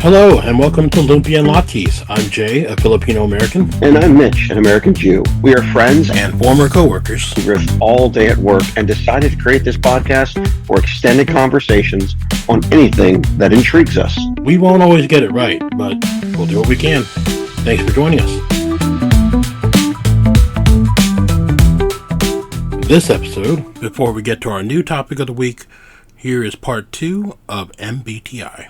Hello, and welcome to Lumpia and Latkes. I'm Jay, a Filipino American. And I'm Mitch, an American Jew. We are friends and former co-workers who riff all day at work and decided to create this podcast for extended conversations on anything that intrigues us. We won't always get it right, but we'll do what we can. Thanks for joining us. This episode, before we get to our new topic of the week, here is part 2 of MBTI.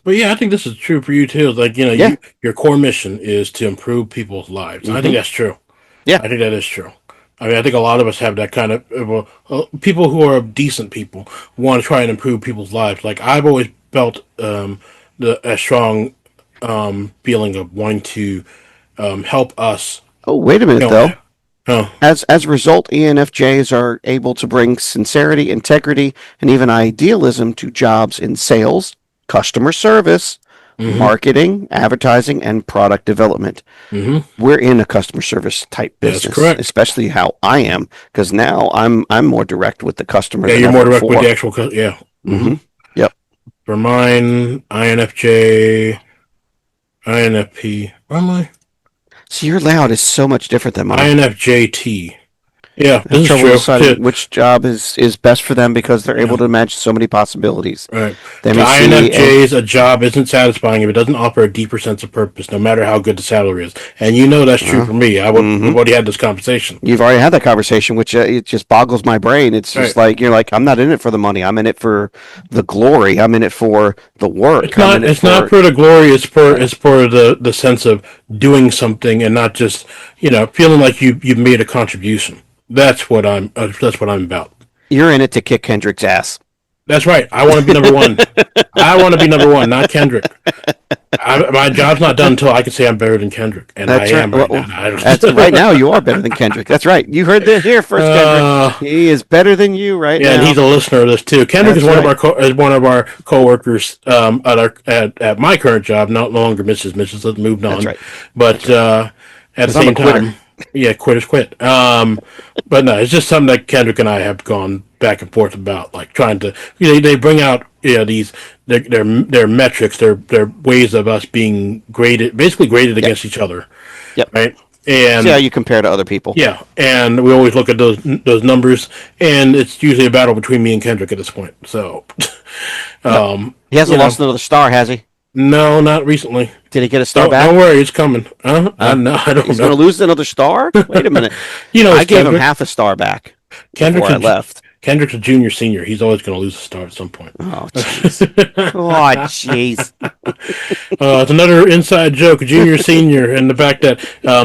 But yeah, I think this is true for you too. Like, your core mission is to improve people's lives. And I think that's true. Yeah. I think that is true. I mean, I think a lot of us have that kind of, people who are decent people want to try and improve people's lives. Like, I've always felt a strong feeling of wanting to help us. Oh, wait a minute, though. Oh. As a result, ENFJs are able to bring sincerity, integrity, and even idealism to jobs in sales, customer service, marketing, advertising, and product development. We're in a customer service type business. That's correct. Especially how I am, because now I'm more direct with the customer. Yeah, you're more direct with the actual customer. Yeah. Yep. For mine, INFJ, INFP. Where am I? So your loud is so much different than mine. INFJT. Yeah, this is true. Deciding which job is best for them because they're able to imagine so many possibilities. Right. The INFJs, a job isn't satisfying if it doesn't offer a deeper sense of purpose, no matter how good the salary is. And you know that's true for me. We've already had this conversation. You've already had that conversation, which it just boggles my brain. It's just like, you're like, I'm not in it for the money. I'm in it for the glory. I'm in it for the work. It's not for the glory. It's for the sense of doing something and not just, feeling like you've made a contribution. That's what I'm about. You're in it to kick Kendrick's ass. That's right. I want to be number one. I want to be number one, not Kendrick. My job's not done until I can say I'm better than Kendrick, and I am right now. Right now, you are better than Kendrick. That's right. You heard this here first, Kendrick. He is better than you now. Yeah, and he's a listener of this too. Kendrick is one of our coworkers at my current job. No longer Mitch's. Mitch's moved on. That's right. But at the same time. Yeah, quitters quit. But no, it's just something that Kendrick and I have gone back and forth about, like trying to. They bring out these their metrics, their ways of us being graded, basically graded against each other. Yep. Right. And see how you compare to other people. Yeah, and we always look at those numbers, and it's usually a battle between me and Kendrick at this point. So, he hasn't lost another star, has he? No, not recently. Did he get a star back? Don't worry, it's coming. No, I don't know. He's going to lose another star? Wait a minute. I gave him half a star back before I left. Kendrick's a junior senior. He's always going to lose a star at some point. Oh, jeez. It's another inside joke, junior senior, and the fact that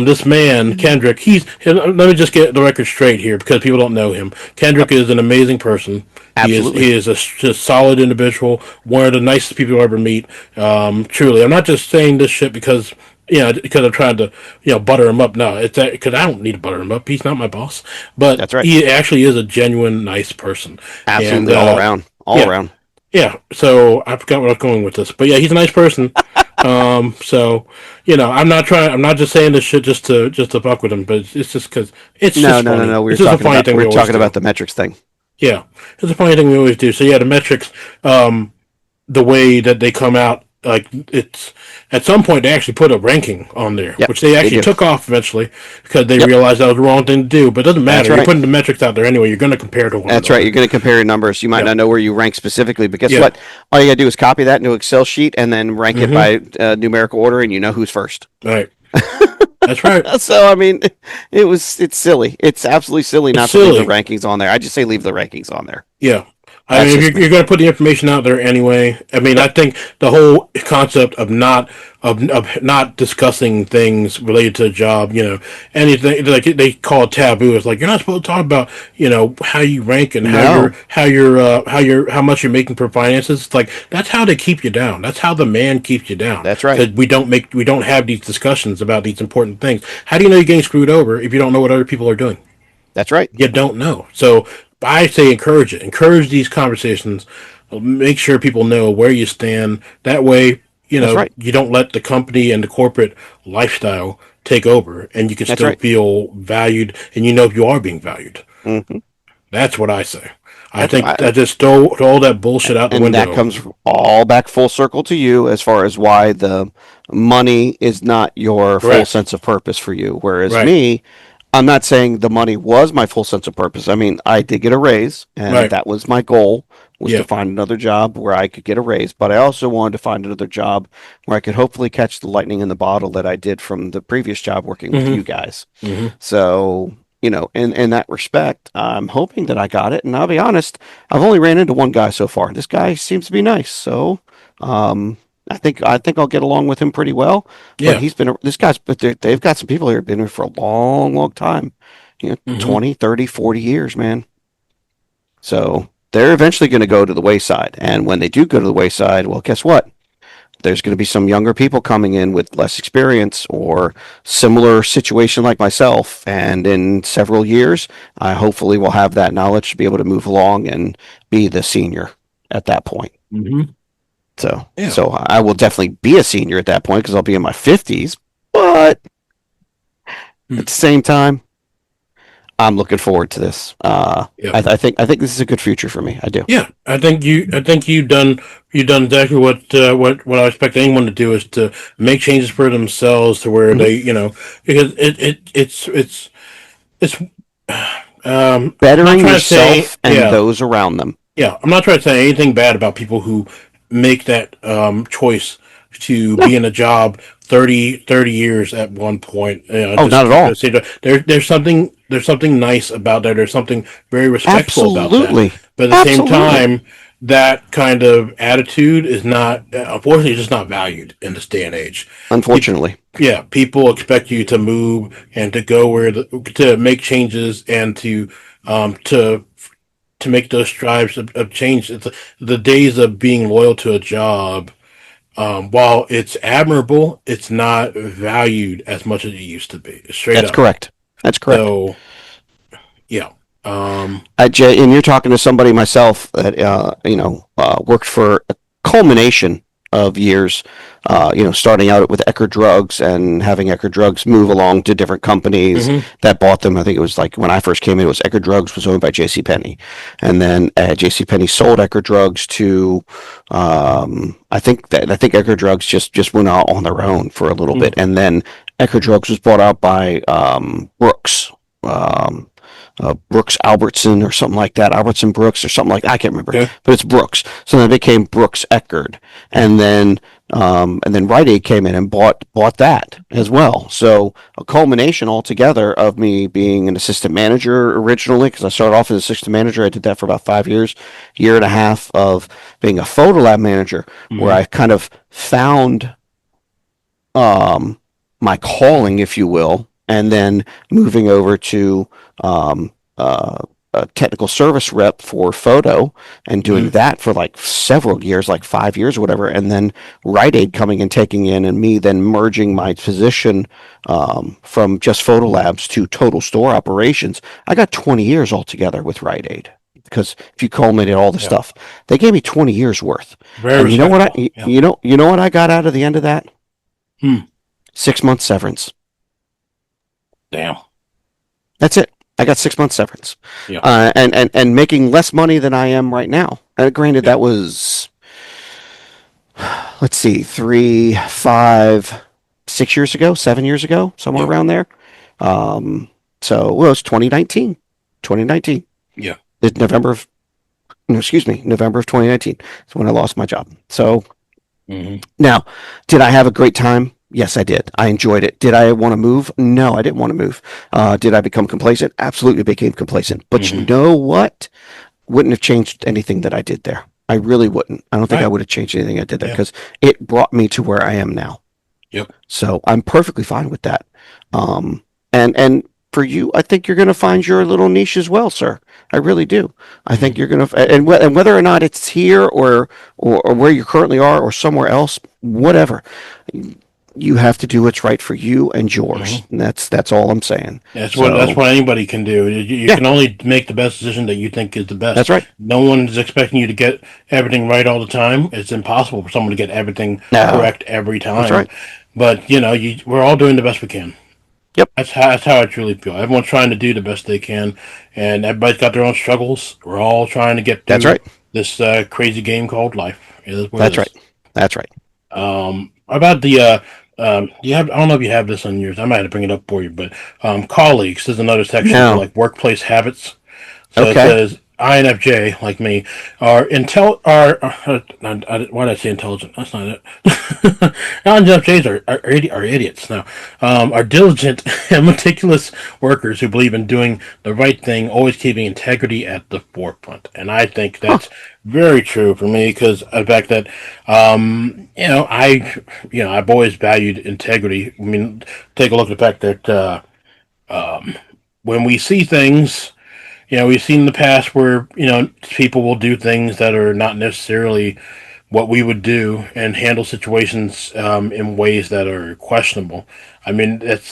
this man, Kendrick, let me just get the record straight here because people don't know him. Kendrick is an amazing person. Absolutely. He is a solid individual, one of the nicest people you'll ever meet. Truly. I'm not just saying this shit because I'm trying to, butter him up. No, it's that because I don't need to butter him up. He's not my boss. But that's right. He actually is a genuine, nice person. Absolutely, and, all around. Yeah. So I forgot where I was going with this, but yeah, he's a nice person. So I'm not just saying this shit just to fuck with him, but it's just because it's no. We're talking about the metrics thing. Yeah, it's a funny thing we always do. So yeah, the metrics, the way that they come out. Like it's at some point they actually put a ranking on there, which they actually took off eventually because they realized that was the wrong thing to do. But it doesn't matter. You're putting the metrics out there anyway. You're going to compare to one. That's right. You're going to compare your numbers. You might not know where you rank specifically, but guess what? All you got to do is copy that into an Excel sheet and then rank it by numerical order, and you know who's first. Right. That's right. So I mean, it's silly. It's absolutely silly not to leave the rankings on there. I just say leave the rankings on there. Yeah. I mean, you're going to put the information out there anyway. I mean, I think the whole concept of not discussing things related to a job, anything like they call it taboo. It's like you're not supposed to talk about, how you rank and how much you're making for finances. It's like that's how they keep you down. That's how the man keeps you down. That's right. Because we don't have these discussions about these important things. How do you know you're getting screwed over if you don't know what other people are doing? That's right. You don't know. So I say encourage it. Encourage these conversations. Make sure people know where you stand. That way, you don't let the company and the corporate lifestyle take over, and you can still feel valued, and you are being valued. That's what I say. I think I just throw all that bullshit out the and that window. comes all back full circle to you as far as why the money is not your full Correct. sense of purpose for you. Whereas Right. me, I'm not saying the money was my full sense of purpose. I mean, I did get a raise, and Right. that was my goal, was to Yeah. find another job where I could get a raise. But I also wanted to find another job where I could hopefully catch the lightning in the bottle that I did from the previous job working with Mm-hmm. you guys. Mm-hmm. So, in that respect, I'm hoping that I got it. And I'll be honest, I've only ran into one guy so far. This guy seems to be nice. So, um, I think I'll get along with him pretty well. But Yeah. they've got some people here who've been here for a long, long time. Mm-hmm. 20, 30, 40 years, man. So they're eventually going to go to the wayside. And when they do go to the wayside, well, guess what? There's going to be some younger people coming in with less experience or similar situation like myself. And in several years, I hopefully will have that knowledge to be able to move along and be the senior at that point. Mm-hmm. So, Yeah. so I will definitely be a senior at that point because I'll be in my 50s. But Hmm. at the same time, I'm looking forward to this. Yeah. I think this is a good future for me. I do. Yeah. I think you've done exactly what I expect anyone to do is to make changes for themselves to where Mhm. they because it's I'm not Bettering trying to say yourself and those around them. yeah, I'm not trying to say anything bad about people who make that choice to No. be in a job 30 years at one point. Oh, Just not at all. there's something nice about that. There's something very respectful about that. Absolutely. But at the same Absolutely. time, that kind of attitude is not, unfortunately, just not valued in this day and age. People, Unfortunately. yeah, people expect you to move and to go to make changes and to make those strives of change. It's the days of being loyal to a job. While it's admirable, it's not valued as much as it used to be. Straight That's up. correct. That's correct. So yeah. Jay, and you're talking to somebody myself that worked for a culmination of years. Starting out with Ecker Drugs and having Ecker Drugs move along to different companies Mm-hmm. that bought them. I think it was like when I first came in, it was Ecker Drugs was owned by J.C. Penney, and then J.C. Penney sold Ecker Drugs to. I think Ecker Drugs just went out on their own for a little bit, Mm-hmm. and then Ecker Drugs was bought out by Brooks. Um, Brooks Albertson or something like that, Albertson Brooks or something like that. I can't remember, Okay. but it's Brooks. So then it became Brooks Eckerd, and then Rite Aid came in and bought that as well. So a culmination altogether of me being an assistant manager originally, because I started off as assistant manager. I did that for about 5 years, year and a half of being a photo lab manager, where Mm-hmm. I kind of found um, my calling, if you will, and then moving over to um, a technical service rep for photo and doing Mm-hmm. that for like several years, like 5 years or whatever, and then Rite Aid coming and taking in, and me then merging my position from just photo labs to total store operations. I got 20 years altogether with Rite Aid. Because if you culminated all the Yeah. stuff, they gave me 20 years worth. Very And you know what respectable. I Yeah. you know what I got out of the end of that? Hmm. 6 months severance. Damn. That's it. I got 6 months severance, Yeah. and making less money than I am right now. Granted, Yeah. that was, let's see, 3, 5, 6 years ago, 7 years ago, somewhere Yeah. around there. Um, well, it was 2019. 2019. Yeah. It's November of, no, excuse me, November of 2019 is when I lost my job. So Mm-hmm. now, did I have a great time? Yes, I did. I enjoyed it. Did I want to move? No, I didn't want to move. Did I become complacent? Absolutely became complacent. But you Mm-hmm. know what? Wouldn't have changed anything that I did there. I really wouldn't. I don't think I Right. would have changed anything I did there Yeah. because it brought me to where I am now. Yep. So I'm perfectly fine with that. And for you, I think you're going to find your little niche as well, sir. I really do. I Mm-hmm. think you're going to, and whether or not it's here or where you currently are or somewhere else, whatever, you have to do what's right for you and yours. Mm-hmm. And that's all I'm saying. That's So what anybody can do. You yeah, can only make the best decision that you think is the that's best. right. No one is expecting you to get everything right all the time. It's impossible for someone to get everything No, correct every that's time. right. But we're all doing the best we can. Yep. That's how I truly feel. Everyone's trying to do the best they can, and everybody's got their own struggles. We're all trying to get That's through right. this crazy game called life. It is what it That's right. is. That's right. About the you have I don't know if you have this on yours. I might have to bring it up for you, but colleagues. There's another section for No. like workplace habits. So it Okay. says INFJ, like me, why did I say intelligent? That's not it. INFJs are idiots. No, are diligent and meticulous workers who believe in doing the right thing, always keeping integrity at the forefront. And I think Huh. that's very true for me because the fact that, I've always valued integrity. I mean, take a look at the fact that when we see things, we've seen in the past where, people will do things that are not necessarily what we would do and handle situations in ways that are questionable. I mean, that's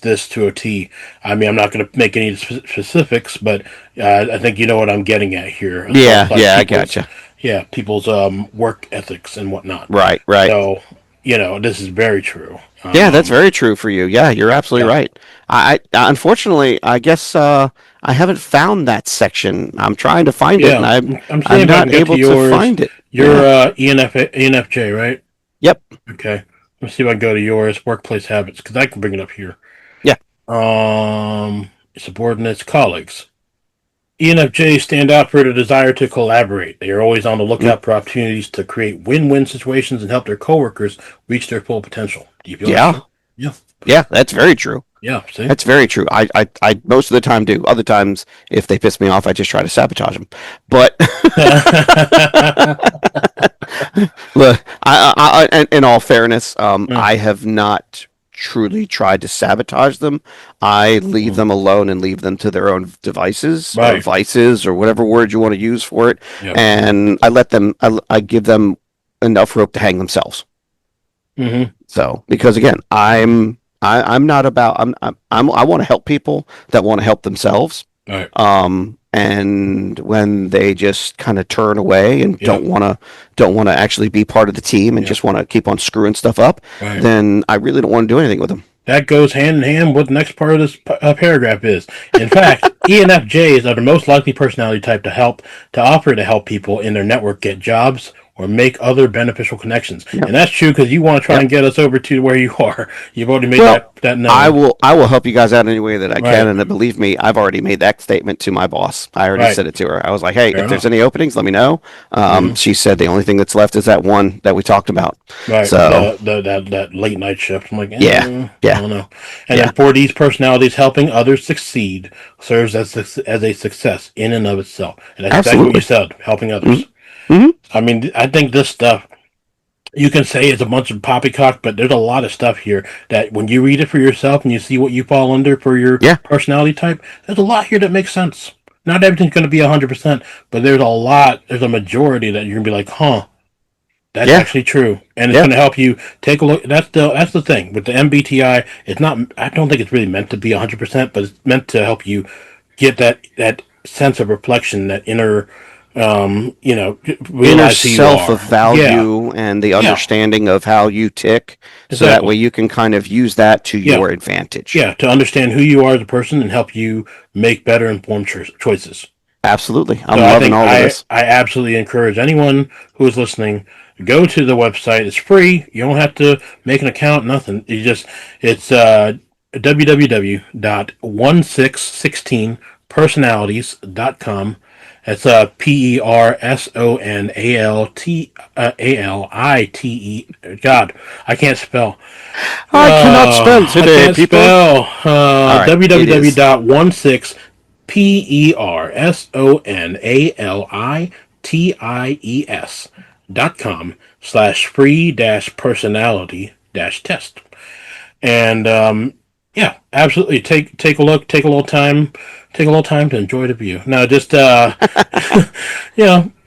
this to a T. I mean, I'm not going to make any specifics, but I think you know what I'm getting at here, as far Yeah. as like Yeah. I people's, gotcha. yeah, people's work ethics and whatnot. Right. Right. So, this is very true. Yeah, that's very true for you. Yeah, you're absolutely Yeah. right. Unfortunately, I guess I haven't found that section. I'm trying to find it, and Yeah, I'm I'm seeing I'm if I can not get to able to yours. find it. You're Yeah. ENFJ, right? Yep. Okay. Let's see if I can go to yours. Workplace habits, because I can bring it up here. Yeah. Subordinates, colleagues. ENFJs stand out for their desire to collaborate. They are always on the Mm. lookout for opportunities to create win-win situations and help their coworkers reach their full potential. Do you feel that's Yeah. true? Yeah. Yeah. That's very true. Yeah. See. That's very true. I most of the time do. Other times, if they piss me off, I just try to sabotage them. But look, in all fairness, I have not truly tried to sabotage them. I leave them alone and leave them to their own devices or Right. vices or whatever word you want to use for it. Yep. And I let them, I give them enough rope to hang themselves. Mm-hmm. So, because again, I'm not about, I want to help people that want to help themselves. Right. And when they just kind of turn away and Yep. don't want to actually be part of the team and Yep. just want to keep on screwing stuff up, Right. then I really don't want to do anything with them. That goes hand in hand with what the next part of this paragraph is. In fact, ENFJs are the most likely personality type to offer to help people in their network get jobs or make other beneficial connections. Yep. And that's true because you want to try Yep. and get us over to where you are. You've already made Well, that known. I will help you guys out any way that I can, Right. and believe me, I've already made that statement to my boss. I already Right. said it to her. I was like, "Hey, Fair if there's enough. any openings, let me know." She said the only thing that's left is that one that we talked about. Right. So That late night shift. I'm like, yeah, I yeah, don't know. And yeah, then for these personalities, helping others succeed serves as a success in and of itself. And that's exactly what you absolutely. said, helping others. Mm-hmm. I mean, I think this stuff you can say it's a bunch of poppycock, but there's a lot of stuff here that when you read it for yourself and you see what you fall under for your Yeah, personality type, there's a lot here that makes sense. Not everything's going to be 100%, but there's a majority that you're going to be like, huh, that's yeah, actually true. And it's yeah. going to help you take a look. That's the thing with the MBTI. It's not, I don't think it's really meant to be 100%, but it's meant to help you get that sense of reflection, that inner, Inner realize who you self of are. Yeah. value and the Yeah. understanding of how you tick, so that way Exactly. you can kind of use that to Yeah. your advantage. Yeah, to understand who you are as a person and help you make better informed choices. Absolutely. So I'm I loving think all of I this. I absolutely encourage anyone who is listening, go to the website. It's free. You don't have to make an account. Nothing. It's www.1616personalities.com. That's PERSONALTALITE. God, I can't spell. I cannot spell I today, can't people. spell. All right, it is. www.16 PERSONALITIES.com/free dash personality dash test. And yeah, absolutely. Take a look. Take a little time to enjoy the view. Now, just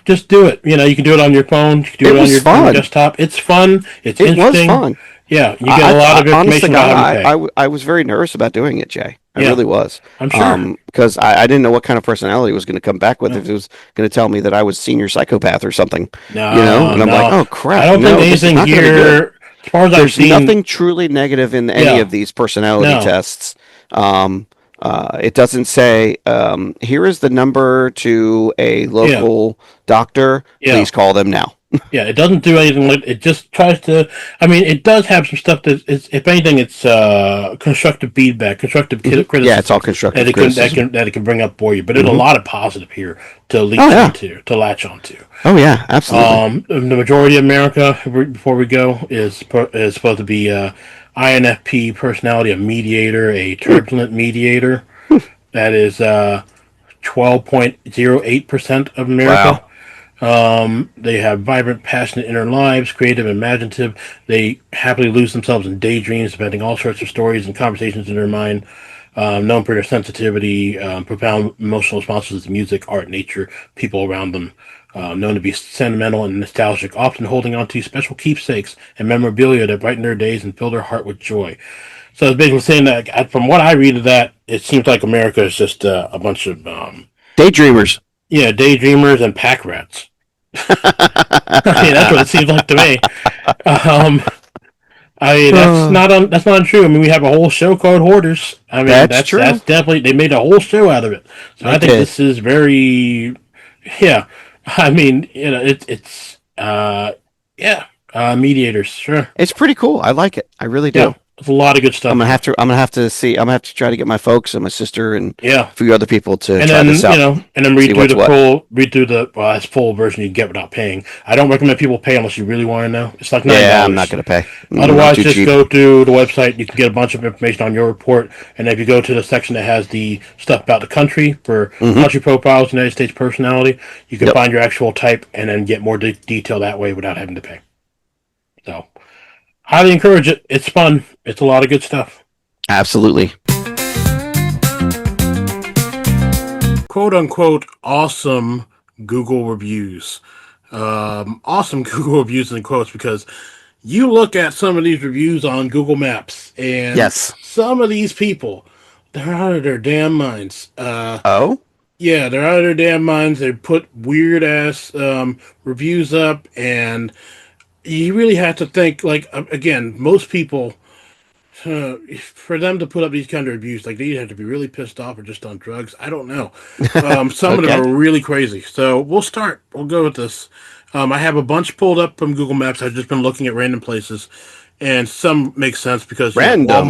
just do it. You can do it on your phone. You can do It it on was your fun. desktop. It's fun. It's It was interesting. fun. Yeah, you get a lot of Honest to information about how God, you pay. I was very nervous about doing it, Jay. I Yeah, really was. I'm sure. Because I didn't know what kind of personality it was going to come back with. No, If it was going to tell me that I was senior psychopath or something, no, and I'm like, no. oh I crap, don't think no, this is anything not going to be good. here. as far as I've There's seen, nothing truly negative in any yeah, of these personality no, tests. It doesn't say, here is the number to a yeah, local doctor. yeah. Please call them now. Yeah, it doesn't do anything like it. Just tries to. I mean, it does have some stuff that is, if anything, it's constructive feedback, constructive Yeah, it's all criticism constructive criticism. that it can bring up for you. But there's a Hmm. lot of positive here to Oh, leech yeah. onto, to latch onto. Oh, yeah, absolutely. The majority of America, before we go, is supposed to be INFP personality, a mediator, a Hmm. turbulent mediator. Hmm. That is 12.08% of America. Wow. They have vibrant, passionate inner lives, creative, imaginative. They happily lose themselves in daydreams, inventing all sorts of stories and conversations in their mind. Known for their sensitivity, profound emotional responses to music, art, nature, people around them. Known to be sentimental and nostalgic, often holding on to special keepsakes and memorabilia that brighten their days and fill their heart with joy. So it's basically saying that, from what I read of that, it seems like America is just a bunch of Daydreamers. yeah, daydreamers and pack rats. I mean, that's what it seems like to me. Um, I mean, that's not untrue. I mean, we have a whole show called Hoarders. I mean, That's that's true. definitely they made a whole show out of it. So They I think did. this is very, yeah. I mean, it's yeah, mediators, sure, It's pretty cool. I like it. I really yeah. do. There's a lot of good stuff here. I'm gonna have to see. I'm gonna have to try to get my folks and my sister and Yeah, a few other people to and try this then out. and then See what's what. read through the that's full version you get without paying. I don't recommend people pay unless you really want to know. It's like nine Yeah, I'm not dollars. gonna pay. I'm Otherwise, too just cheap. go to the website. You can get a bunch of information on your report, and if you go to the section that has the stuff about the country for Hmm. country profiles, United States personality, you can Yep. find your actual type and then get more detail that way without having to pay. So, highly encourage it. It's fun. It's a lot of good stuff. Absolutely. Quote unquote awesome Google reviews. Awesome Google reviews in quotes because you look at some of these reviews on Google Maps and Yes. some of these people, they're out of their damn minds. Oh. Yeah, they're out of their damn minds. They put weird ass reviews up, and you really have to think. Like again, most people, for them to put up these kind of reviews, like they either have to be really pissed off or just on drugs. I don't know. Some of them Okay. are really crazy. So we'll start. We'll go with this. I have a bunch pulled up from Google Maps. I've just been looking at random places, and some make sense because Random.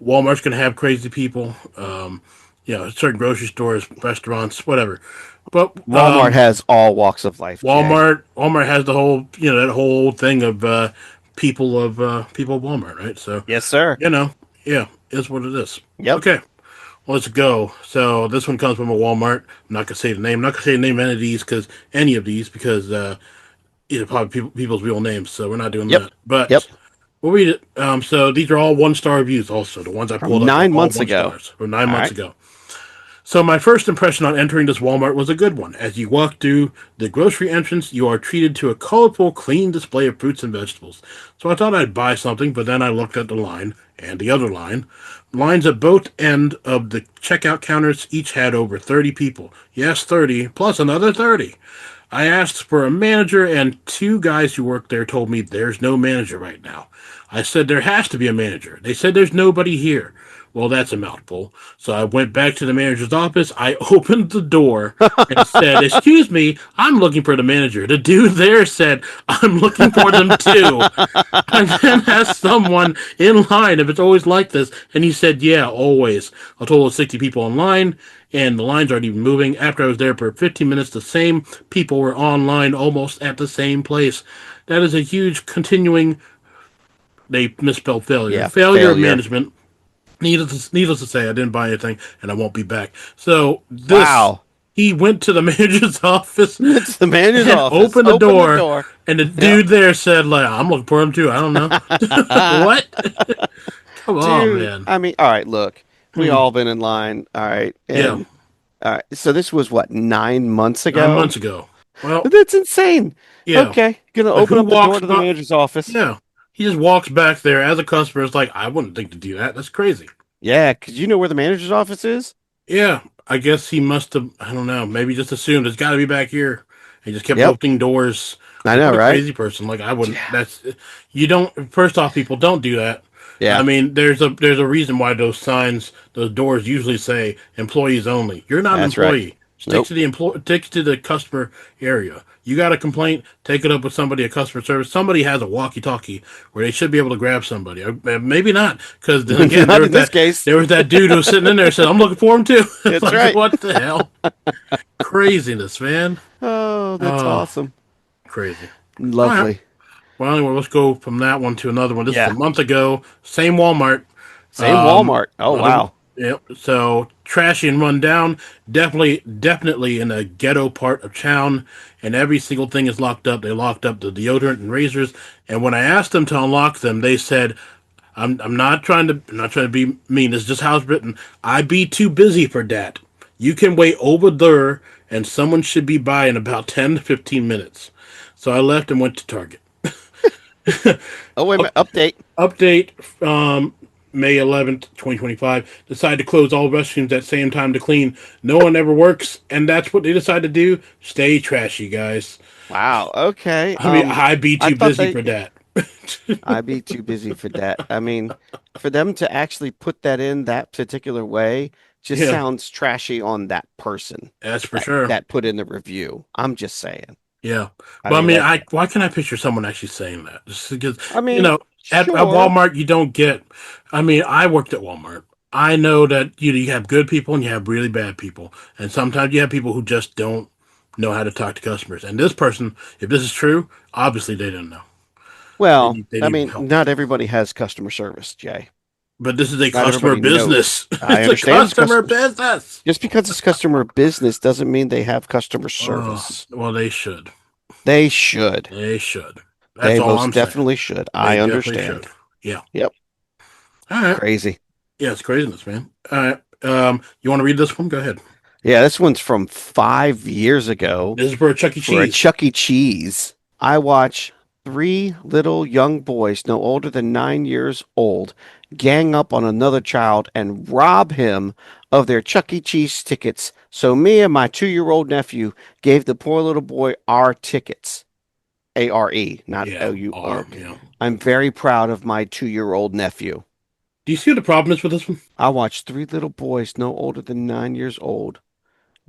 Walmart's gonna have crazy people. Certain grocery stores, restaurants, whatever. But Walmart has all walks of life, Jay. Walmart has the whole that whole thing of people of Walmart, right? So Yes, sir. you know, yeah, is what it is. Yep. Okay, let's go. So this one comes from a Walmart. I'm not gonna say the name. I'm not gonna say the name of any of these because either probably people's real names. So we're not doing Yep. that. But Yep. we'll read it. So these are all 1-star reviews. Also, the ones I From pulled up are nine all months one ago. stars from 9 months All ago. So my first impression on entering this Walmart was a good one. As you walk through the grocery entrance, you are treated to a colorful, clean display of fruits and vegetables. So I thought I'd buy something, but then I looked at the line and the other line. Lines at both end of the checkout counters each had over 30 people. Yes, 30, plus another 30. I asked for a manager, and two guys who work there told me there's no manager right now. I said there has to be a manager. They said there's nobody here. Well, that's a mouthful. So I went back to the manager's office. I opened the door and said, "Excuse me, I'm looking for the manager." The dude there said, "I'm looking for them too." I then asked someone in line if it's always like this, and he said, "Yeah, always." A total of 60 people in line, and the lines aren't even moving. After I was there for 15 minutes, the same people were online almost at the same place. That is a huge continuing, they misspelled failure. Yeah. Failure of Failure. management. Needless to say, I didn't buy anything, and I won't be back. So Wow. he went to the manager's office It's the manager's and office. opened the Open the door, door. and the Yep. dude there said, "Like, I'm looking for him too. I don't know." What? Come on, Dude, man. I mean, all right, look, we Hmm. all been in line. All right. Yeah, And all right, so this was what, 9 months 9 months ago? ago. Well, That's insane. yeah. Okay. Gonna But open who up the door walks to the by? manager's office. Yeah, he just walks back there as a customer. It's like I wouldn't think to do that. That's crazy. Yeah, because you know where the manager's office is? Yeah, I guess he must have. I don't know. Maybe just assumed it's got to be back here. He just kept Yep. opening doors. I Like, know, what a right? crazy person. Like, I wouldn't. Yeah. That's you don't. First off, people don't do that. I Yeah, mean, there's a reason why those signs, those doors usually say employees only. You're not an that's right. employee. Nope. Stick to the customer area. You got a complaint, take it up with somebody at customer service. Somebody has a walkie-talkie where they should be able to grab somebody. Maybe not, because then again, Not in this case. there was that dude who was sitting in there and said, "I'm looking for him too." It's That's like, right. what the hell? Craziness, man. Oh, that's Oh, awesome. crazy. All right. Lovely. Well, anyway, let's go from that one to another one. This is a Yeah. month ago. Same Walmart. Same Walmart. Oh, Another, wow. yep. So trashy and run down. Definitely in a ghetto part of town, and every single thing is locked up. They locked up the deodorant and razors. And when I asked them to unlock them, they said, I'm not trying to be mean. It's just how it's written. I be too busy for that. You can wait over there, and someone should be by in about 10 to 15 minutes." So I left and went to Target. Oh, wait a minute. Update. Update, May 11th, 2025. Decide to close all restrooms at same time to clean. No one ever works, and that's what they decide to do. Stay trashy, guys. Wow. Okay. I mean, I'd be I too thought busy they for that. I'd be too busy for that. I mean, for them to actually put that in that particular way just Yeah, sounds trashy on that person that's for that sure. that put in the review. I'm just saying. Yeah, I but I mean mean, that I why can't I picture someone actually saying that? Just because I you mean, know, at sure. Walmart you don't get. I mean, I worked at Walmart. I know that you have good people and you have really bad people, and sometimes you have people who just don't know how to talk to customers. And this person, if this is true, obviously they didn't know. Well, They I need mean, help. not everybody has customer service, Jay. But this is a Not customer everybody knows. business. I It's a understand it's customer customer. business. Just because it's customer business doesn't mean they have customer service. Well, they should. They should. They should. That's They all most I'm saying. definitely should. They I definitely should. understand. Yeah. Yep. All right. Crazy. Yeah, it's craziness, man. All right. You want to read this one? Go ahead. Yeah, this one's from 5 years ago This is for a Chuck E. for a Cheese. Chuck E. Cheese. I watch three little young boys, no older than 9 years old, gang up on another child and rob him of their Chuck E. Cheese tickets. So me and my 2-year-old nephew gave the poor little boy our tickets. ARE, not Yeah. OUR. Yeah. I'm very proud of my 2-year-old nephew. Do you see what the problem is with this one? I watched three little boys, no older than 9 years old,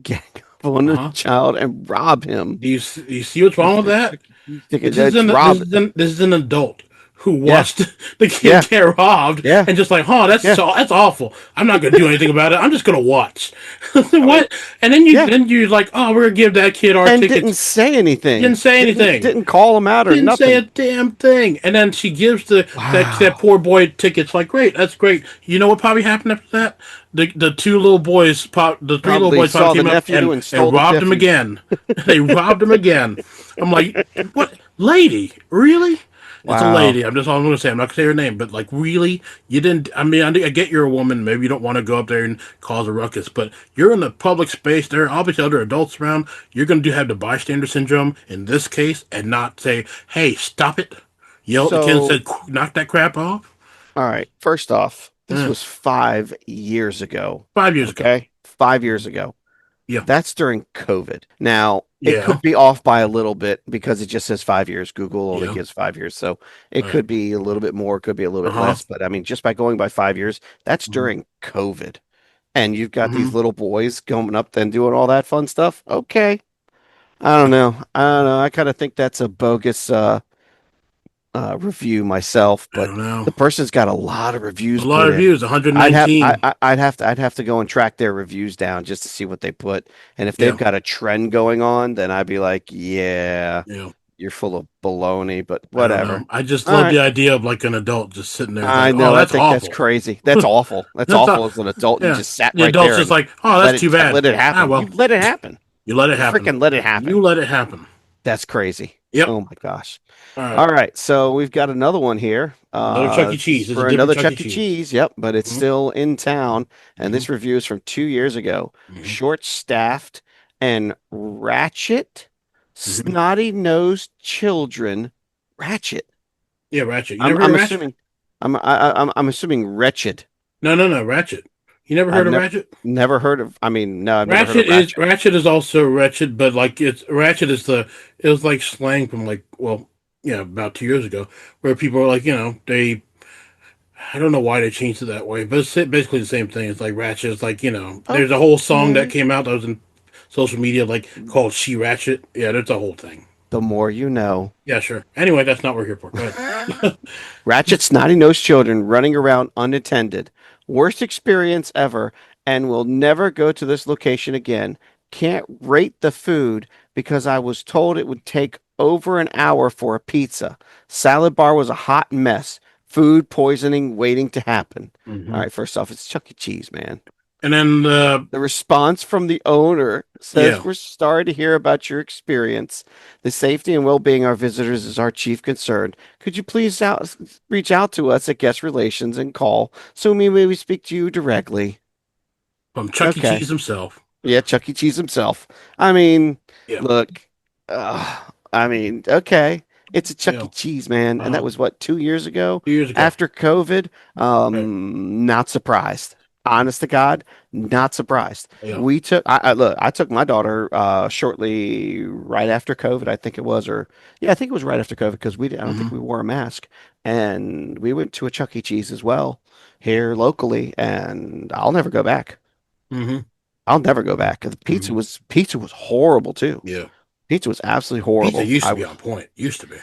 gang up on Uh a huh. child and rob him Do you see what's of wrong with their that? Chuck E. Cheese ticket. That's rob. This is an adult who Yeah, watched the kid yeah, get robbed yeah, and just like, oh, yeah. that's awful. I'm not gonna do anything about it. I'm just gonna watch. I mean, What? And yeah, then you're like, oh, we're gonna give that kid our and didn't tickets. say Didn't anything. say Didn't anything. didn't call him out or Didn't say a nothing. damn thing. And then she gives that Wow. poor boy tickets. Like, great, that's great. You know what probably happened after that? The three little Probably boys probably saw the came up nephew and stole and the robbed him nephew. again. They robbed him again. I'm like, what, lady? Really? It's a Wow. lady. I'm just all I'm gonna say. I'm not gonna say her name, but like, really, you didn't. I mean, I get you're a woman. Maybe you don't want to go up there and cause a ruckus, but you're in a public space. There are obviously other adults around. You're gonna have the bystander syndrome in this case, and not say, "Hey, stop it!" Yell at the kid and So, said, "Knock that crap off." all right. First off, this Eh, was 5 years ago. 5 years ago. Okay, 5 years ago. Yeah, That's during COVID. Now, it yeah, could be off by a little bit because it just says 5 years. Google only yeah. gives 5 years. So it All right. could be a little bit more, could be a little Uh bit huh. less. But I mean, just by going by 5 years, that's during COVID. And you've got Mm-hmm. these little boys going up and doing all that fun stuff. Okay. I don't know. I don't know. I kind of think that's a bogus review myself, I but don't know. the person's got a lot of A reviews lot put of in. views. I, 119. I'd have to go and track their reviews down just to see what they put. And if they've Yeah, got a trend going on, then I'd be like, yeah, yeah. you're full of baloney, but I don't know. whatever. I just All love right. the idea of like an adult just sitting there I like, oh, know. I that's think that's awful. crazy. That's awful. That's That's awful not, as an adult. You yeah. just sat The right adult's there just and like, oh, that's too bad. let it Ah, happen. You well, let it happen. you let it You happen. freaking let it You happen. let it happen. That's crazy. Yep. Oh my gosh. All right. All right, so we've got another one here. Another Chuck E. This is Cheese. It's a for different another Chuck E. Chuck E. Cheese. Cheese. Yep, but it's Hmm. still in town, and Hmm. this review is from 2 years ago. Hmm. Short-staffed and ratchet, Hmm. snotty-nosed children. Ratchet. Yeah, Ratchet. You I'm never heard I'm of Ratchet? assuming I'm assuming wretched. No, no, no, Ratchet. You never I've heard of never Ratchet? never heard of. I mean, no, I've never heard of Ratchet. Ratchet is also wretched, but like it's Ratchet is the it was like slang from like well about 2 years ago where people are like they I don't know why they changed it that way, but it's basically the same thing. It's like Ratchet. It's like there's a whole song that Okay. came out that was in social media like called She Ratchet. Yeah, that's a whole thing. The more you know. Yeah, sure. Anyway, that's not what we're here for. Go ahead. Ratchet snotty-nosed children running around unattended. Worst experience ever, and will never go to this location again. Can't rate the food because I was told it would take over an hour for a pizza. Salad bar was a hot mess. Food poisoning waiting to happen. All Hmm. right, first off, it's Chuck E. Cheese, man. And then The response from the owner says, yeah, "We're sorry to hear about your experience. The safety and well-being of our visitors is our chief concern. Could you please reach out to us at Guest Relations and call so we maybe speak to you directly?" from Chuck E. Okay. Cheese himself. Yeah, Chuck E. Cheese himself. I mean, Yeah, look, okay. It's a Chuck E. yeah. Cheese, man. And that Uh-huh. was what, 2 years ago 2 years ago. after COVID? Right. Not surprised. Honest to God, not surprised. Yeah. We took, look, I took my daughter shortly right after COVID, I think it was, or yeah, I think it was right after COVID because I don't think Hmm. we wore a mask. And we went to a Chuck E. Cheese as well here locally, and I'll never go back. Hmm. I'll never go back. The Hmm. pizza was horrible too. Yeah. Pizza was absolutely Pizza horrible. used to be on point. Used to be.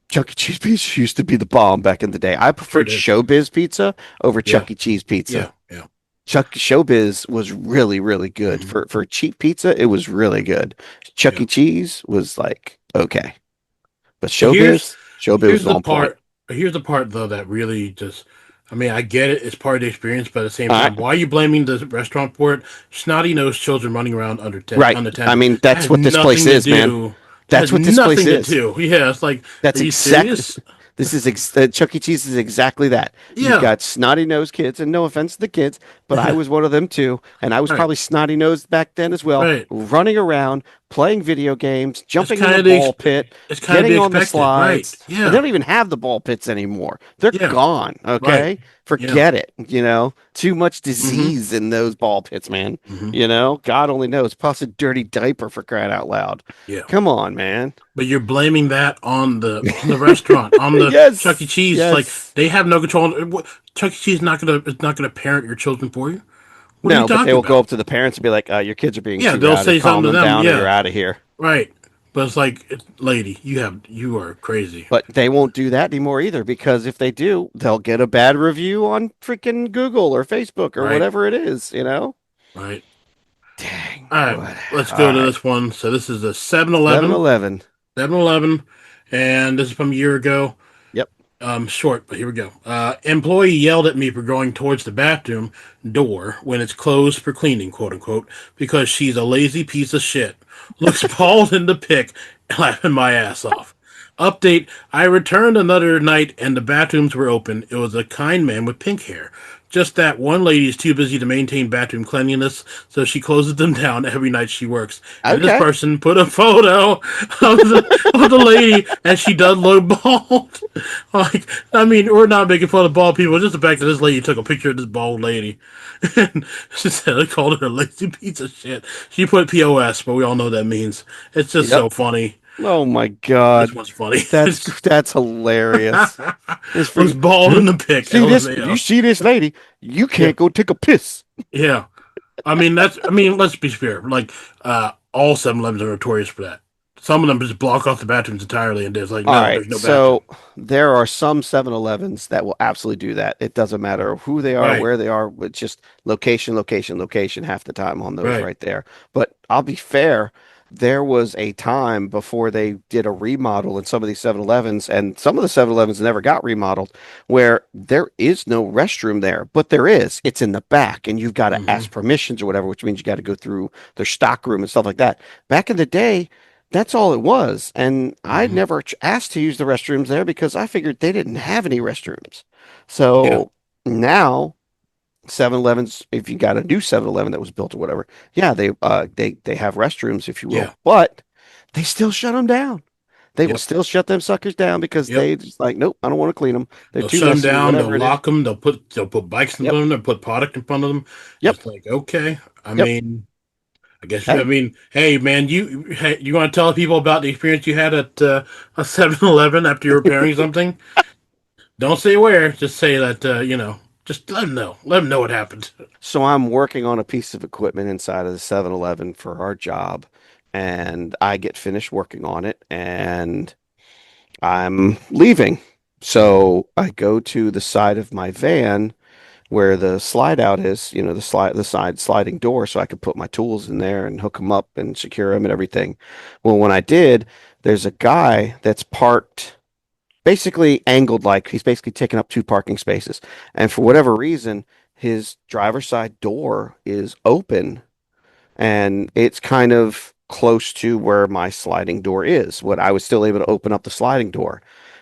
Chuck E. Cheese pizza used to be the bomb back in the day. I Sure preferred did. Showbiz pizza over Yeah. Chuck E. Cheese pizza. Yeah. Yeah. Showbiz was really, really good. Hmm. For cheap pizza, it was really good. Chuck Yeah. E. Cheese was like okay. But So Showbiz here's was the on point. part here's the part though that really just I mean I get it, it's part of the experience, but at the same All time, right. why are you blaming the restaurant for it? Snotty nosed children running around Right. I unattended. mean, That that's has what this place nothing to is, man. do. That That's has what this place nothing to is. do. Yeah, it's like, are That's you exactly. serious? Chuck E. Cheese is exactly that. You've Yeah. got snotty nosed kids, and no offense to the kids, but I was one of them too, and I was Right. probably snotty nosed back then as well, Right. running around, playing video games, It's jumping in kind the of the ball pit, it's kind of be getting on the expected. Right. slides, and they Yeah. don't even have the ball pits anymore. They're Yeah. gone. Right. Okay, Yeah. forget it. Too much Hmm. disease in those ball pits, man. Hmm. God only knows. Plus a dirty diaper for crying out loud. Yeah. Come on, man. But you're blaming that on the restaurant, on the Chuck E. Yes, Cheese. Like yes. they have no control. Chuck E. Cheese is not gonna parent your children for you. What are you No, but they talking will go about? up to the parents and be like, "Your kids are being Yeah, too they'll rowdy. say Calm something to them them. down, or you're Yeah, out of here." right. But it's like, lady, you are crazy. But they won't do that anymore either because if they do, they'll get a bad review on freaking Google or Facebook or Right, whatever it is. right. Dang. All right, What? let's All go to right. this one. So this is a 7-Eleven, 7-Eleven. 7-Eleven, and this is from a year ago. Yep. Short, but here we go. Employee yelled at me for going towards the bathroom door when it's closed for cleaning, quote unquote, because she's a lazy piece of shit. Looks bald in the pic, laughing my ass off. Update: I returned another night and the bathrooms were open. It was a kind man with pink hair. Just that one lady is too busy to maintain bathroom cleanliness, so she closes them down every night she works. And this Okay. person put a photo of the lady, and she does look bald. Like, I mean, we're not making fun of bald people. Just the fact that this lady took a picture of this bald lady, and she said they called her a lazy piece of shit. She put POS, but we all know what that means. It's just Yep. so funny. Oh my This God. one's funny. That's hilarious. It's Looks freaking. bald in the pic. See this? You LMAO. see this lady? You Yeah, can't go take a piss. yeah. I mean, let's be fair. Like, all 7-Elevens are notorious for that. Some of them just block off the bathrooms entirely, and there's like, All no, right, there's no bathroom. so there are some 7-Elevens that will absolutely do that. It doesn't matter who they are, Right, where they are, it's just location, location, location half the time on those right. right there. But I'll be fair, there was a time before they did a remodel in some of these 7-Elevens, and some of the 7-Elevens never got remodeled, where there is no restroom there, but there is. It's in the back, and you've got to Hmm. ask permissions or whatever, which means you got to go through their stock room and stuff like that. Back in the day, that's all it was. And I Hmm. never asked to use the restrooms there because I figured they didn't have any restrooms. Yeah, So now 7-Elevens, if you got a new 7-Eleven that was built or whatever, yeah, they have restrooms if you will, yeah. but they still shut them down. They will Yep. still shut them suckers down because Yep. they just like, nope, I don't want to clean them. They're They'll too shut them messy or down. They'll whatever it is. lock them. They'll put bikes in Yep. front of them. They'll put product in front of them. Yep. It's like, okay. I Yep. mean, I guess. I Hey, mean, hey, man, you want to tell people about the experience you had at a 7-Eleven after you were repairing something? Don't say where. Just say that. Just let them know. Let them know what happened. so I'm working on a piece of equipment inside of the 7-Eleven for our job, and I get finished working on it, and I'm leaving. So I go to the side of my van where the slide out is, the side sliding door, so I could put my tools in there and hook them up and secure them and everything. Well, when I did, there's a guy that's parked basically angled like he's basically taking up two parking spaces. And for whatever reason, his driver's side door is open and it's kind of close to where my sliding door is. What I was still able to open up the sliding door.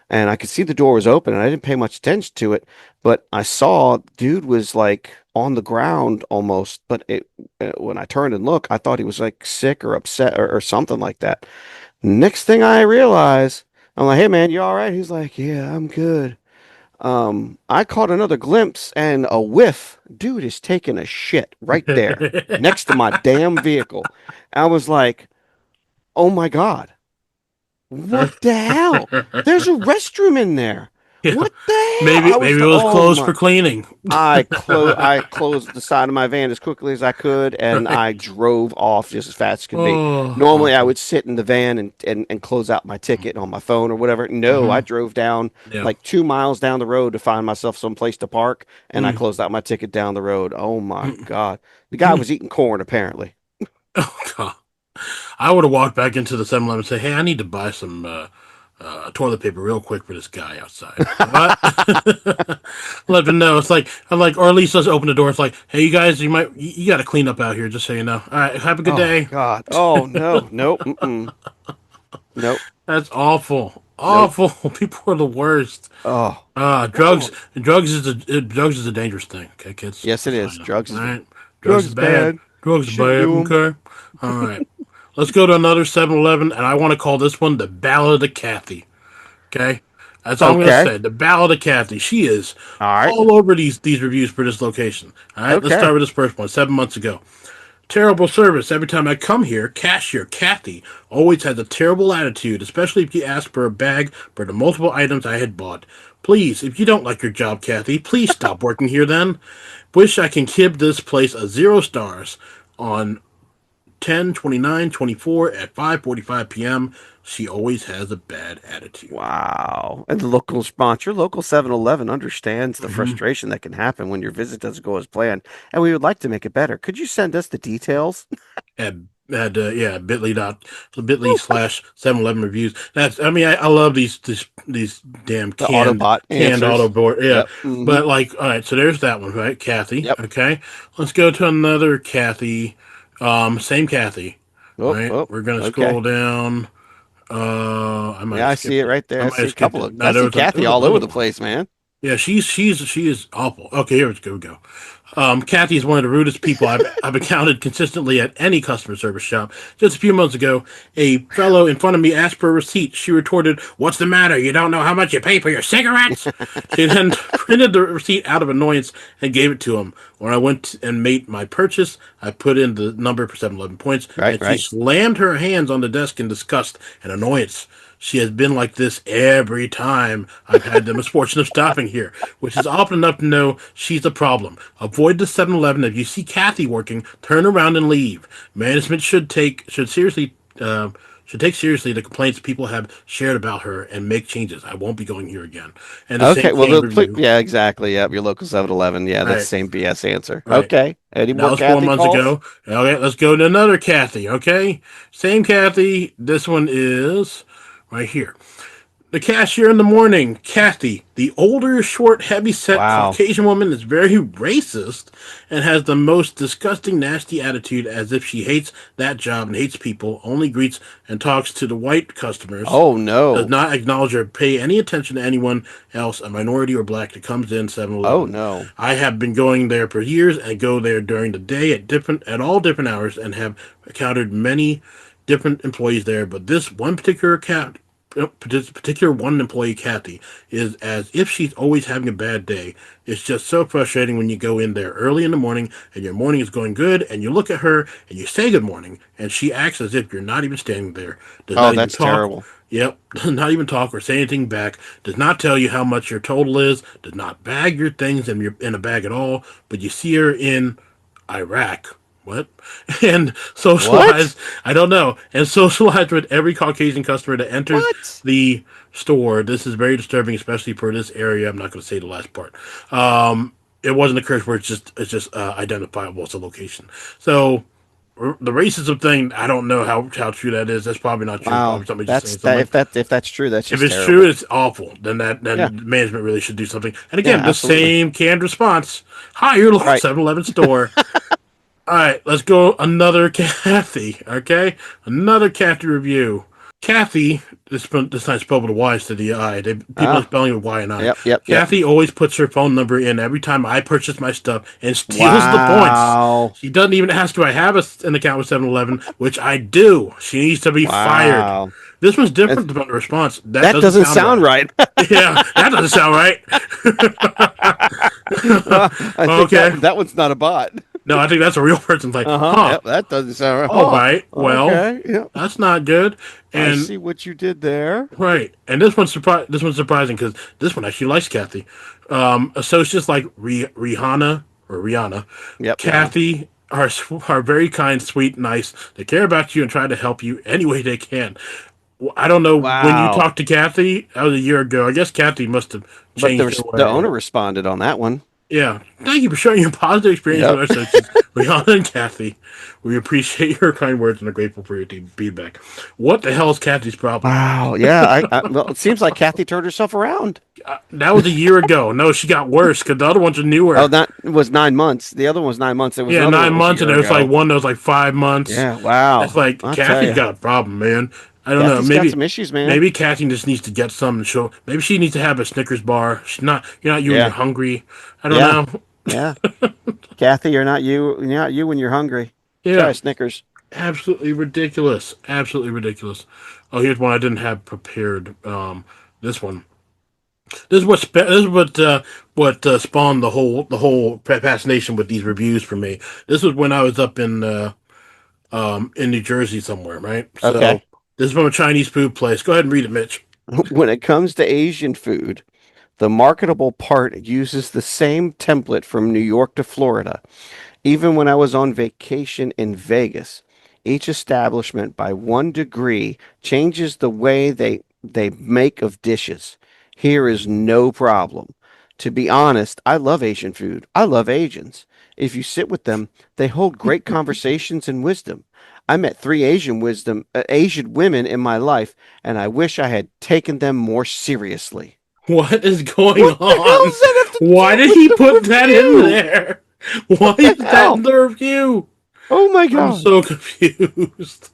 And I could see the door was open and I didn't pay much attention to it, but I saw dude was like on the ground almost, but when I turned and looked, I thought he was like sick or upset or something like that. Next thing I realize, I'm like, "Hey man, you all right?" He's like, "Yeah, I'm good." I caught another glimpse and a whiff. Dude is taking a shit right there next to my damn vehicle. I was like, "Oh my God, what the hell? There's a restroom in there. Yeah. What the hell?" Maybe I was maybe it like, was "Oh closed my." for cleaning. I closed the side of my van as quickly as I could and I Right. drove off just as fast as could be. Oh, Normally I awful. would sit in the van and close out my ticket on my phone or whatever. No, I Hmm. drove down Yeah. like 2 miles down the road to find myself some place to park and I Mm. closed out my ticket down the road. Oh my Mm. God. The guy Mm. was eating corn apparently. Oh God. I would have walked back into the 7-Eleven and say, "Hey, I need to buy some toilet paper real quick for this guy outside." What? Let them know. It's like I'm like, or at least let's open the door. It's like, "Hey, you guys, you got to clean up out here, just so you know." All right, have a good Oh day. God. Oh no. Nope. Mm-mm. Nope. That's awful. Nope. Awful. People are the worst. Oh. Drugs. Oh. Drugs is a dangerous thing. Okay, kids. Yes, it Just so is. you know. Drugs All is right. Drugs drugs is is bad. bad. Drugs is Shouldn't bad. do them. Okay. All right. Let's go to another 7-Eleven, and I want to call this one the Ballad of Kathy. Okay, that's all I'm gonna Okay. say. The Ballad of Kathy. She is All right. all over these reviews for this location. All right, let's Okay. start with this first one. 7 months ago, terrible service. Every time I come here, cashier Kathy always has a terrible attitude, especially if you ask for a bag for the multiple items I had bought. Please, if you don't like your job, Kathy, please stop working here then. Wish I can give this place a 0 stars on 10/29/24 at 5:45 p.m. She always has a bad attitude. Wow. And the local response, your local 7-Eleven understands the Mm-hmm. frustration that can happen when your visit doesn't go as planned, and we would like to make it better. Could you send us the details? Yeah, bit.ly slash 7-Eleven reviews. I love these damn The Autobot canned auto answers. board. Yeah, Yep. Hmm. but like, all right, so there's that one, right? Kathy. Yep. Okay, let's go to another Kathy. Same Kathy. All Oh, right, oh, we're gonna okay. scroll down. I might Yeah, have I see skipped it it. right there. I I might see have a skipped couple it. of, No, I see there Kathy was all over another the one. place, man. Yeah, she is awful. Okay, here we go. Kathy is one of the rudest people I've encountered consistently at any customer service shop. Just a few months ago, a fellow in front of me asked for a receipt. She retorted, "What's the matter? You don't know how much you pay for your cigarettes?" She then printed the receipt out of annoyance and gave it to him. When I went and made my purchase, I put in the number for 7-Eleven points, Right, and she right. slammed her hands on the desk in disgust and annoyance. She has been like this every time I've had the misfortune of stopping here, which is often enough to know she's a problem. Avoid the 7-Eleven. If you see Kathy working, turn around and leave. Management should take seriously the complaints people have shared about her and make changes. I won't be going here again. And the Okay, same well, canned review. yeah, exactly. Yep, your local 7-Eleven. Yeah, that's the Right, same BS answer. right. Okay. Any That more was four Kathy months calls? ago. Okay, let's go to another Kathy. Okay, same Kathy. This one is right here. The cashier in the morning, Kathy, the older, short, heavy-set Wow. Caucasian woman, is very racist and has the most disgusting, nasty attitude as if she hates that job and hates people, only greets and talks to the white customers, Oh does no. not acknowledge or pay any attention to anyone else, a minority or black, that comes in Oh 7-Eleven. no. I have been going there for years and go there during the day at all different hours and have encountered many different employees there, but this one particular cat particular one employee, Kathy, is as if she's always having a bad day. It's just so frustrating when you go in there early in the morning and your morning is going good, and you look at her and you say good morning, and she acts as if you're not even standing there, does Oh, not even that's talk. terrible. Yep, does not even talk or say anything back, does not tell you how much your total is, does not bag your things in a bag at all, but you see her in Iraq. What? And What? socialize, I don't know, and socialize with every Caucasian customer that enters What? the store. This is very disturbing, especially for this area. I'm not going to say the last part. It wasn't a curse word. It's just identifiable as a location. So the racism thing, I don't know how true that is. That's probably not true. Wow. Probably somebody just That's saying that. something. If that's true, that's If just it's true, terrible. it's awful. Yeah. Then management really should do something. And Yeah. again, the Absolutely. same canned response. Hi, your local Right. 7-Eleven store. All right, let's go another Kathy. Okay, another Kathy review. Kathy, this time spelled with a Y instead of the I. People are Ah. spelling with Y and I. Yep. Yep. Yep. Kathy always puts her phone number in every time I purchase my stuff and steals the points. Wow. She doesn't even ask, do I have an account with 7-Eleven, which I do. She needs to be fired. Wow. This one's That's, different from the response. That that doesn't doesn't sound sound right. right. Yeah, that doesn't sound right. Well, I think Okay. that one's not a bot. No, I think that's a real person. Like, Uh-huh. huh, Yep, that doesn't sound right. all Oh, right, well, okay. Yep. that's not good. I And see what you did there. right, and this one's surprising because this one actually likes Kathy. Associates like Rihanna, Yep. Yeah. Kathy are very kind, sweet, nice. They care about you and try to help you any way they can. I don't know when you Wow. talked to Kathy. That was a year ago. I guess Kathy must have But changed her the way. owner responded on that one. Yeah. Thank you for sharing your positive experience with Yep. our associates, Rihanna and Kathy. We appreciate your kind words and are grateful for your feedback. What the hell is Kathy's problem? Wow. Yeah. Well, it seems like Kathy turned herself around. That was a year ago. No, she got worse because the other ones are Oh, newer. that was 9 months. The other one was 9 months. There was Yeah, another one nine that was a months, and year there's like ago. one that was like 5 months. Yeah. It's Wow. like I'll tell Kathy's you. got a problem, man. I don't know. Kathy's got some issues, man. Maybe Kathy just needs to get some and show. Maybe she needs to have a Snickers bar. She's not. You're not you when you're Yeah. hungry. I don't Yeah. know. Yeah. Kathy, you're not you. You're not you when you're hungry. Try Yeah, a Snickers. absolutely ridiculous. Absolutely ridiculous. Oh, here's one I didn't have prepared. This one. This is what spawned the whole fascination with these reviews for me. This was when I was up in New Jersey somewhere, right? So Okay. this is from a Chinese food place. Go ahead and read it, Mitch. When it comes to Asian food, the marketable part uses the same template from New York to Florida. Even when I was on vacation in Vegas, each establishment by 1 degree changes the way they make of dishes. Here is no problem. To be honest, I love Asian food. I love Asians. If you sit with them, they hold great conversations and wisdom. I met three Asian women in my life, and I wish I had taken them more seriously. What is going What the hell on? does that have to Why do did with he the put that in review? there? Why What is the that in hell? the review? Oh my I'm God. so confused.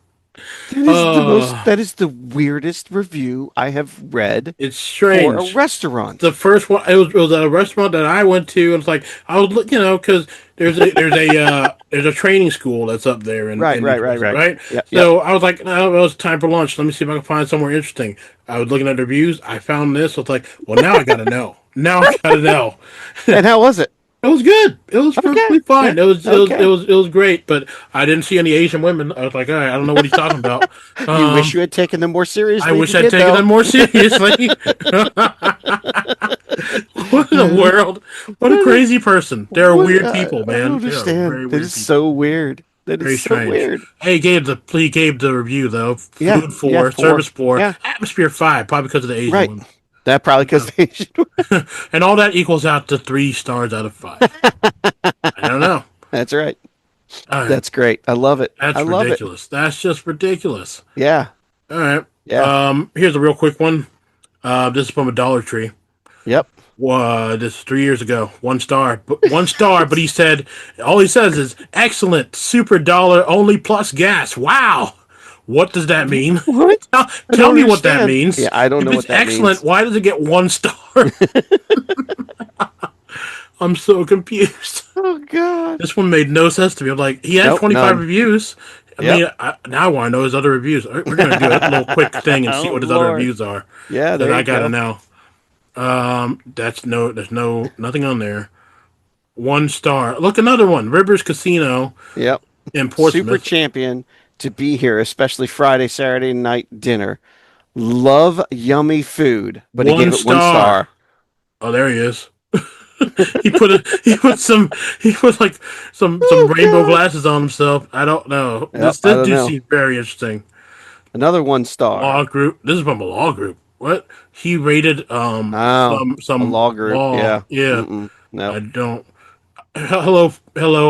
Uh, That is the weirdest review I have read it's for a strange. The restaurant. first one, it was at a restaurant that I went to, and it's like I was, because there's a training school that's up there Right, in New right, right, Jersey, right. right? Yep, yep. So I was like, no, it was time for lunch. Let me see if I can find somewhere interesting. I was looking at the reviews. I found this. I was like, well, now I gotta know. Now I gotta know. And how was it? It was good. It was Okay. perfectly Yeah. fine. Okay. It was great. But I didn't see any Asian women. I was like, all right, I don't know what he's talking about. You wish Um, you had taken them more I seriously if wish you I'd did, taken though. them more seriously. What in the world? What a What? crazy person. They're weird people, I don't man. They are understand. very That weird is people. so weird. That is Very so strange. weird. He gave the review though. Yeah. Food Yeah. 4, service Four. 4, Yeah. atmosphere 5, probably because of the Asian Right. women. That probably because they should. And all that equals out to 3 stars out of 5. I don't know. That's right. All right. That's great. I love it. I That's love it. ridiculous. That's just ridiculous. Yeah. All right. Yeah. Here's a real quick one. This is from a Dollar Tree. Yep. This is 3 years ago. 1 star, but 1 star. But he said, all he says is excellent, super dollar only plus gas. Wow. What does that mean? What? I Tell don't me what that understand. means. Yeah, I don't If know it's what that excellent, means. why does it get 1 star? I'm so confused. Oh God. This one made no sense to me. I'm like, he has Nope, 25 none. reviews, I Yep. mean, now I want to know his other reviews. We're going to do a little quick thing and see Oh what his other Lord. reviews are Yeah, that there I you got to go. know. There's nothing on there. 1 star. Look, another one. Rivers Casino Yep. in Super Portsmouth. champion to be here, especially Friday, Saturday night dinner. Love yummy food, but he One gave it one star. star. Oh, there he is. He put like some Oh rainbow God. glasses on himself. I don't know. Yep, I This don't do know. seem very interesting. Another one star. Law group. This is from a law group. What? He rated Oh, a some law group. law. Yeah. Yeah. Mm-mm. I Nope. don't. Hello.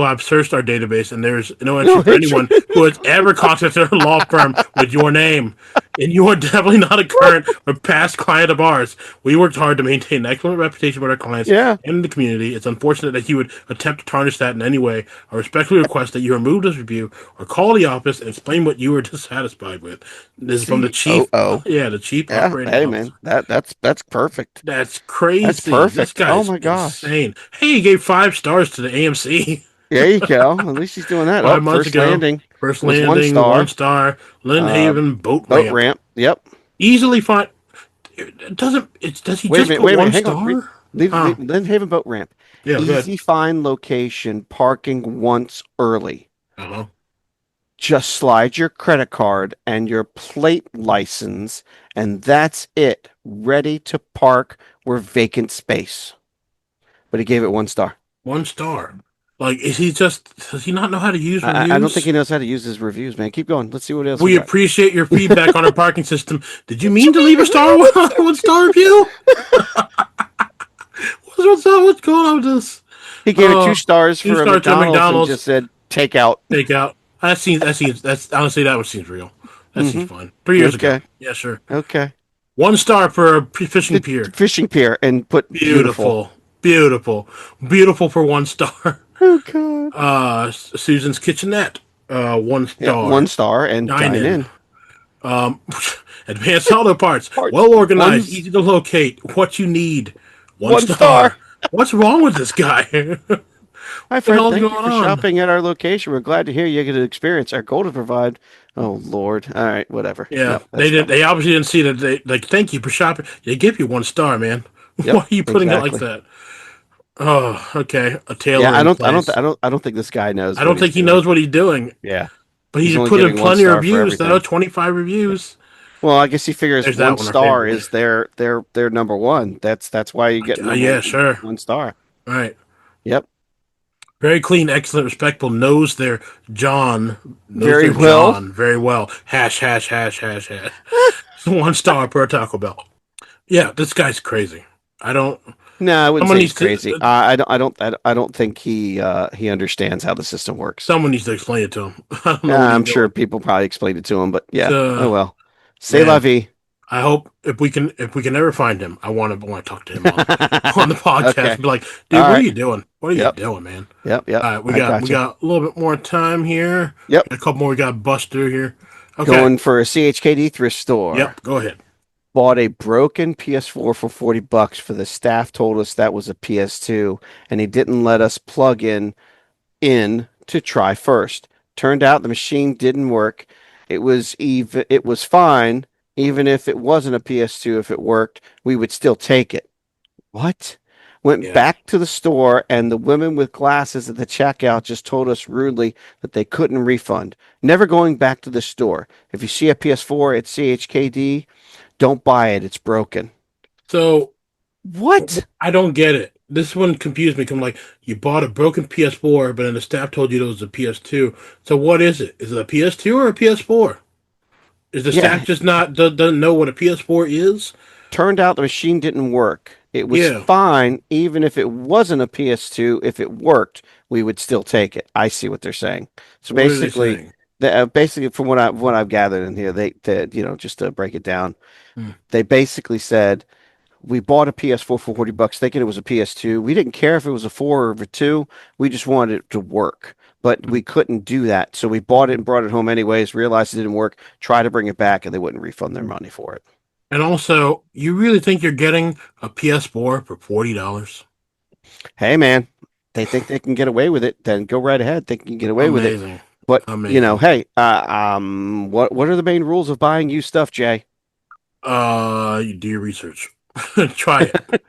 I've searched our database, and there's no entry No for entry. anyone who has ever contacted a law firm with your name. And you are definitely not a current or past client of ours. We worked hard to maintain an excellent reputation with our clients Yeah. and in the community. It's unfortunate that you would attempt to tarnish that in any way. I respectfully request that you remove this review or call the office and explain what you were dissatisfied with. This is from the chief. COO. Yeah, the chief Yeah. operating Hey officer. man, that's perfect. That's That's crazy. This perfect. Oh guy's my gosh. insane. Hey, he gave 5 stars to the AMC. There you go. At least he's doing that. Oh, 5 months first ago. landing First was one landing, one star. star. Lynn Uh, Haven boat boat ramp. ramp. Yep. Easily find. It doesn't. It's does he Wait a just minute. put Wait a minute. one Hang on. star? Leave Huh? Lynn Haven boat ramp. Yeah. Good. Easy find location. Parking once early. Uh huh. Just slide your credit card and your plate license, and that's it. Ready to park where vacant space. But he gave it one star. 1 star. Like, is he just? Does he not know how to use I don't think he reviews? knows how to use his reviews, man. Keep going. Let's see what else we We got. appreciate your feedback on our parking system. Did you What you mean to mean leave a to star leave it? 1 star review? What's up? What's going on with this? He gave it two Uh, stars two for a stars to McDonald's and McDonald's. just said take out. Takeout. That's honestly that one seems real. That seems Hmm. fine. 3 years ago. Okay. Yeah, sure. Okay. 1 star for a fishing The pier. fishing pier and put beautiful. Beautiful, beautiful, beautiful for 1 star. Oh God. Susan's Kitchenette. One Yeah, one star. star and Dine dine in. in. Um, Advanced auto parts. Parts. Well organized, easy to locate. What you need. One One star. star. What's wrong with this guy? What Hi, the friend. hell is Thank you going for on? shopping at our location. We're glad to hear you get to experience our goal to provide. Oh Lord. All right. Whatever. Yeah, Yep. they That's did. fine. They obviously didn't see that. They like, thank you for shopping. They give you 1 star, man. Why Yep. are you putting it like Exactly. that? Oh, okay. A Yeah. tailor in place. I don't think this guy knows I what don't he's think he doing. knows what he's doing, Yeah. but He's he only put in giving one plenty of star for reviews. Though everything. 25 reviews. Well, I guess he figures There's that one one, our star favorite. is their number one. That's why you get number Yeah, sure. one star. All right. Yep. Very clean, excellent, respectful. Knows Very their well. John very well. Hash hash hash hash hash. 1 star per Taco Bell. Yeah, this guy's crazy. I don't. No, I wouldn't Someone say he's needs crazy. to. I don't think he understands how the system works. Someone needs to explain it to him. I don't know what he's I'm sure doing. people probably explained it to him, but yeah. So, Oh well. C'est la man, vie. I hope if we can ever find him, I want to talk to him on the podcast Okay. and be like, All dude, what are right. you doing? What are you Yep. doing, man? Yep. Yep. All right, we I got got you. a little bit more time here. Yep. Got a couple more we got to bust through here. Okay. Going for a CHKD thrift store. Yep. Go ahead. Bought a broken PS4 for $40 for the staff told us that was a PS2 and he didn't let us plug in to try first. Turned out the machine didn't work. It was fine even if it wasn't a PS2 if it worked, we would still take it. What? Went Yeah. back to the store and the women with glasses at the checkout just told us rudely that they couldn't refund. Never going back to the store. If you see a PS4 at CHKD, don't buy it. It's broken. So What? I don't get it. This one confused me. Cause I'm like, you bought a broken PS4, but then the staff told you it was a PS2. So what is it? Is it a PS2 or a PS4? Is the staff Yeah, just not doesn't know what a PS4 is? turned out the machine didn't work. It was Yeah. fine, even if it wasn't a PS2. If it worked, we would still take it. I see what they're saying. So What are they basically, saying? basically from what I've gathered in here, they just to break it down, Hmm. they basically said we bought a PS4 for $40 thinking it was a PS2. We didn't care if it was a 4 or a 2. We just wanted it to work. But we couldn't do that. So we bought it and brought it home anyways, realized it didn't work, tried to bring it back, and they wouldn't refund their money for it. And also, you really think you're getting a PS4 for $40? Hey, man, they think they can get away with it, then go right ahead. They can get away with it. Amazing. But Amazing. hey, what are the main rules of buying used stuff, Jay? You do your research. Try it.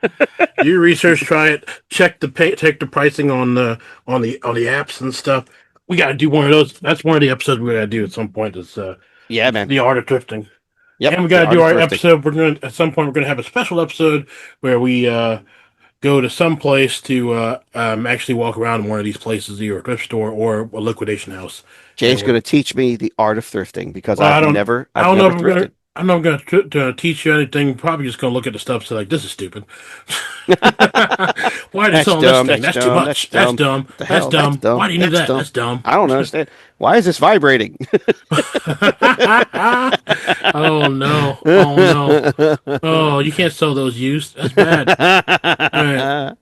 Do your research. Try it. Check the pricing on the apps and stuff. We got to do one of those. That's one of the episodes we got to do at some point. Yeah, It's man. the art of thrifting. Yep, And we got the to art do of our thrifting. episode. We're going to at some point we're going to have a special episode where we go to some place to actually walk around in one of these places, either a thrift store or a liquidation house. Jay's And going we're to teach me the art of thrifting because well, I I've don't know never if I'm gonna. thrifted. I'm not going to teach you anything. Probably just going to look at the stuff and say like, this is stupid. Why are they That's selling this dumb. thing? That's That's too dumb. That's much. That's dumb. dumb. What the That's hell? That's dumb. dumb. Why do you need That's that? dumb. That's dumb. I don't understand. Why is this vibrating? Oh no. Oh no. Oh, you can't sell those used. That's bad. All right.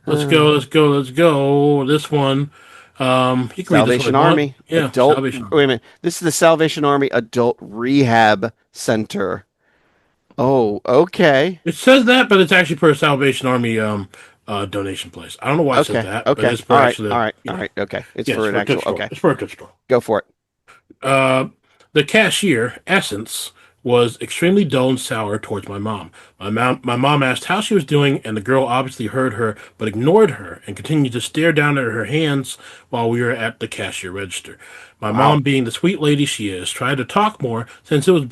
Let's go. Let's go. Let's go. This one. You can read this one if Salvation you want. Army Yeah, Adult. Salvation Army. Wait a minute. This is the Salvation Army Adult Rehab Center. Oh, okay. It says that, but it's actually per Salvation Army donation place. I don't know why it says Okay. that, but Okay. it's All per right. actually All the right. All right. Okay. It's yes, for an for a actual. gift store. Okay. It's for a gift store. Go for it. Uh, the cashier, Essence, was extremely dull and sour towards my mom. My mom asked how she was doing, and the girl obviously heard her but ignored her and continued to stare down at her hands while we were at the cashier register. My Wow. mom, being the sweet lady she is, tried to talk more since it was a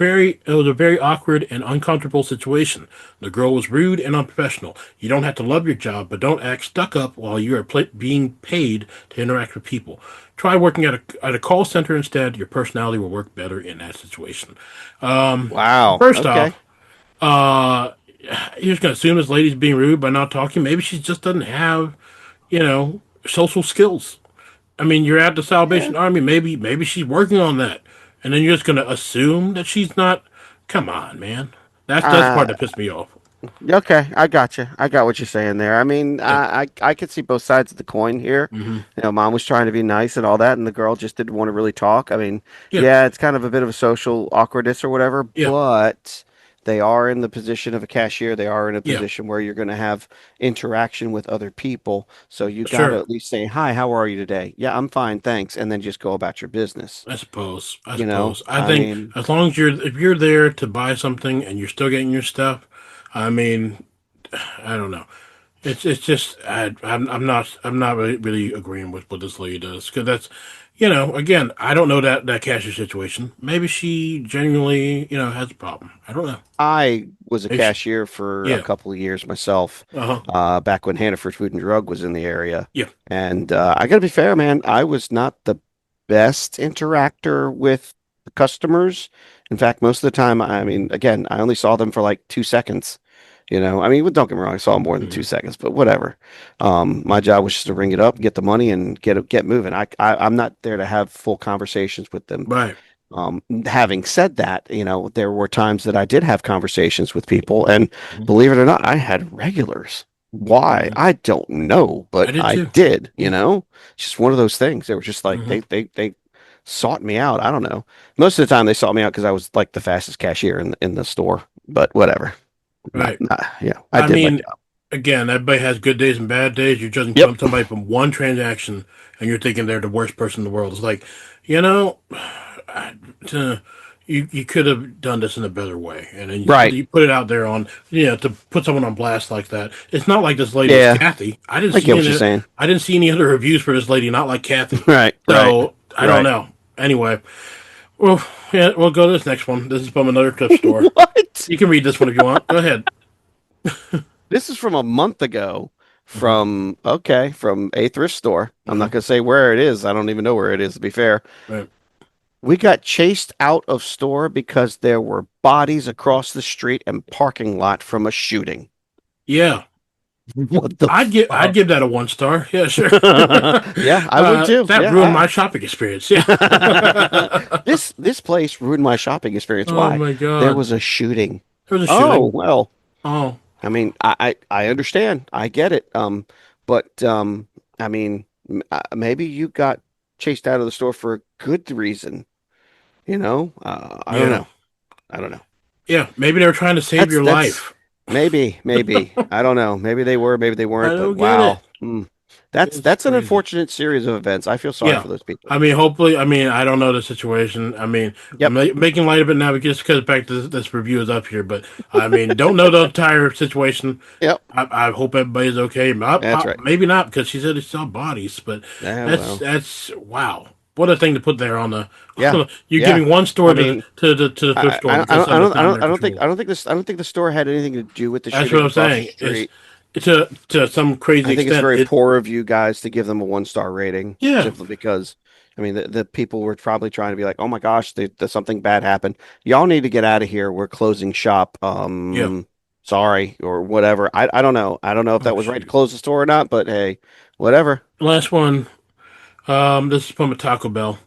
very awkward and uncomfortable situation. The girl was rude and unprofessional. You don't have to love your job, but don't act stuck up while you are being paid to interact with people. Try working at a call center instead. Your personality will work better in that situation. Wow. First Okay. off, uh, you're just gonna assume this lady's being rude by not talking. Maybe she just doesn't have, social skills. I mean, you're at the Yeah. Salvation Army. Maybe she's working on that, and then you're just gonna assume that she's not. Come on, man. That's the part Uh, that pissed me off. okay. I got you. I got what you're saying there. I mean, Yeah. I could see both sides of the coin here. Hmm. Mom was trying to be nice and all that, and the girl just didn't want to really talk. I mean, Yeah. yeah, it's kind of a bit of a social awkwardness or whatever, Yeah. but they are in the position of a cashier. They are in a Yeah. position where you're going to have interaction with other people. So you got to Sure. at least say, "Hi, how are you today?" "Yeah, I'm fine, thanks," and then just go about your business. I suppose. I You know, suppose. I I think mean, as long as if you're there to buy something and you're still getting your stuff, I mean, I don't know. It's just I'm not really agreeing with what this lady does because that's again I don't know that cashier situation. Maybe she genuinely has a problem. I don't know. I was a Maybe she, cashier for a yeah. couple of years myself, Uh huh. back when Hannaford Food and Drug was in the area. Yeah. And I got to be fair, man, I was not the best interactor with the customers. In fact, most of the time, I mean, again, I only saw them for like 2 seconds. I mean, don't get me wrong, I saw more than two Hmm. seconds, but whatever. My job was just to ring it up, get the money, and get moving. I'm not there to have full conversations with them. Right. Having said that, there were times that I did have conversations with people, and Hmm. believe it or not, I had regulars. Why? Hmm. I don't know, I but did I too. did, Yeah. It's just one of those things. They were just like Hmm. they sought me out. I don't know. Most of the time they sought me out because I was like the fastest cashier in the store, but whatever. Right. Yeah, I I did my mean, job. again, everybody has good days and bad days. You're judging Yep. somebody from one transaction, and you're thinking they're the worst person in the world. It's like, you know, I- to, you could have done this in a better way, and then Right. you put it out there on, to put someone on blast like that. It's not like this lady is Yeah, Kathy. I didn't I see get what you're any. saying. I didn't see any other reviews for this lady not like Kathy. Right, right, So I don't right. know. Anyway, well, yeah, we'll go to this next one. This is from another thrift store. What? You can read this one if you want. Go ahead. This is from a month ago Hmm. from a thrift store. I'm Hmm. not going to say where it is. I don't even know where it is, to be fair. Right. We got chased out of store because there were bodies across the street and parking lot from a shooting. Yeah. What the I'd fuck? give that a 1 star. Yeah, sure. Yeah, I would too. That ruined Yeah. my shopping experience. Yeah. This place ruined my shopping experience. Oh Why? my There god. was a shooting. There was a Oh, shooting. well, Oh, I mean, I understand. I get it. But I mean, maybe you got chased out of the store for a good reason, I don't yeah. know. I don't know. Yeah. Maybe they were trying to save That's your that's life. maybe I don't know. Maybe they were, maybe they I weren't. But don't get it. wow. It's That's an crazy. unfortunate series of events. I feel sorry Yeah. for those people. I mean, hopefully, I mean, I don't know the situation. I mean, I'm Yep. making light of it now because back to this review is up here, but I mean, don't know the entire situation. Yep. I hope everybody's okay. That's right. Maybe not because she said it's saw bodies, but Yeah, well. that's wow. What a thing to put there on the. Yeah. You're Yeah. giving one I story to mean, the thrift store because something that's not in their control. I don't think the store had anything to do with the That's what shooting I'm across the saying. Is street. to some crazy I think it's extent. very It poor of you guys to give them a 1 star rating yeah simply because, I mean, the people were probably trying to be like, oh my gosh, something bad happened. Y'all need to get out of here. We're closing shop. yeah. Sorry or whatever. I don't know. I don't know if Oh that was right to shoot. close the store or not, but hey, whatever. Last one. This is from a Taco Bell.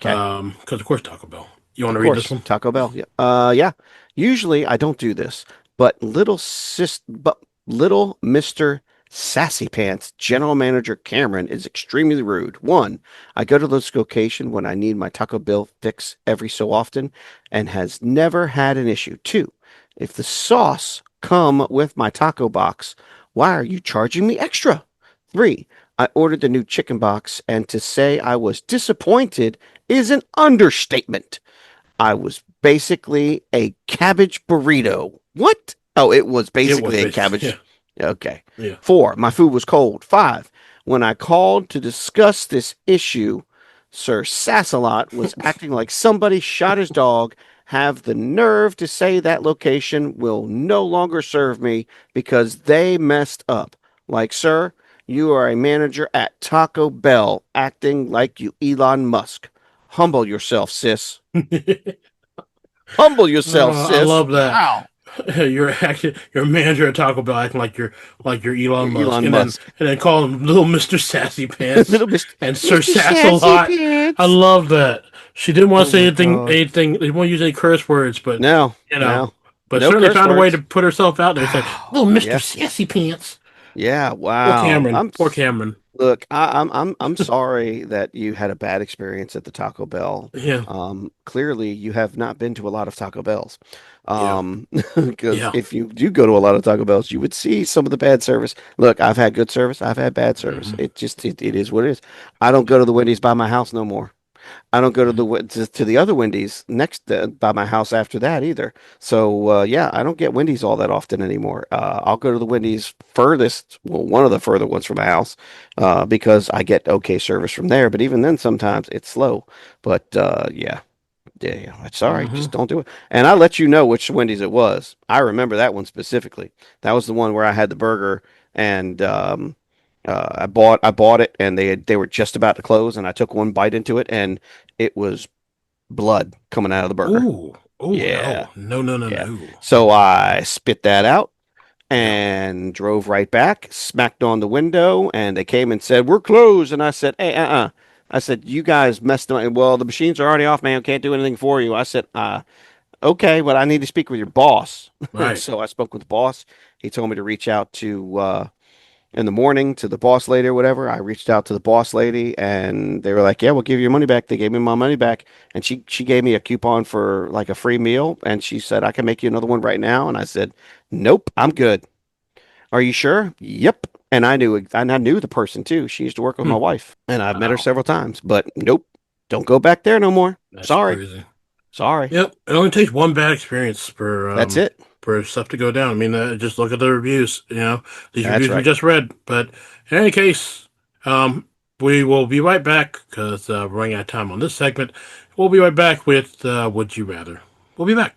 Okay. Because of course Taco Bell. You want Of to read this course, one? Taco Bell. Yeah. Yeah. Usually I don't do this, but little Mr. Sassy Pants, General Manager Cameron is extremely rude. One, I go to this location when I need my Taco Bell fix every so often and has never had an issue. Two, if the sauce come with my taco box, why are you charging me extra? Three, I ordered the new chicken box and to say I was disappointed is an understatement. I was basically a cabbage burrito. What? Oh, it was It was basically a basically cabbage. Okay. yeah Four, my food was cold. Five, when I called to discuss this issue, Sir Sassalot was acting like somebody shot his dog, have the nerve to say that location will no longer serve me because they messed up. Like, sir, you are a manager at Taco Bell acting like you Elon Musk. Humble yourself, sis. yeah. Humble yourself, I sis. love that. Wow. You're a manager at Taco Bell acting like you're Elon You're Musk, Elon Musk. and then call him little Mister Sassy Pants Little Mr. and Sir Mr. Sass a Sassy lot. I Pants. love that. She didn't want to Oh say my God. anything. They didn't want to use any curse words, but No, you know, no, but no certainly curse found a way to words. put herself out there. It's like little Mister Yeah, Sassy Pants. yeah. Poor Wow. Cameron. Poor Cameron. Look. I'm sorry that you had a bad experience at the Taco Bell. Yeah, Clearly you have not been to a lot of Taco Bells. yeah, Because yeah. if you do go to a lot of Taco Bells, you would see some of the bad service. Look, I've had good service. I've had bad service. hmm It is what it is. I don't go to the Wendy's by my house no more. I don't go to to the other Wendy's next by my house after that either. So yeah, I don't get Wendy's all that often anymore. I'll go to the Wendy's furthest, well, one of the further ones from my house, because I get okay service from there. But even then, sometimes it's slow. But yeah, yeah, I'm sorry, hmm just don't do it. And I let you know which Wendy's it was. I remember that one specifically. That was the one where I had the burger and I bought it and they were just about to close and I took one bite into it and it was blood coming out of the burger. Ooh, oh Yeah, no, no, no, no, yeah. no. So I spit that out Yeah, and drove right back, smacked on the window, and they came and said, "We're closed." And I said, "Hey, I said, "You guys messed up. Well, the machines are already off, man. Can't do anything for you." I said, okay, but I need to speak with your boss." right. So I spoke with the boss. He told me to reach out to in the morning to the boss lady or whatever. I reached out to the boss lady and they were like, "Yeah, we'll give you your money back." They gave me my money back and she gave me a coupon for like a free meal and she said, "I can make you another one right now." And I said, "Nope, I'm good." "Are you sure?" "Yep." And I knew the person too. She used to work with my Hmm. wife and I've met her Wow, several times, but nope, don't go back there no more. that's Sorry. crazy. Sorry. Yep, it only takes one bad experience That's it. for stuff to go down. I mean, just look at the reviews. You know, these That's reviews we right. just read. But in any case, we will be right back because we're running out of time on this segment. We'll be right back with Would You Rather. We'll be back.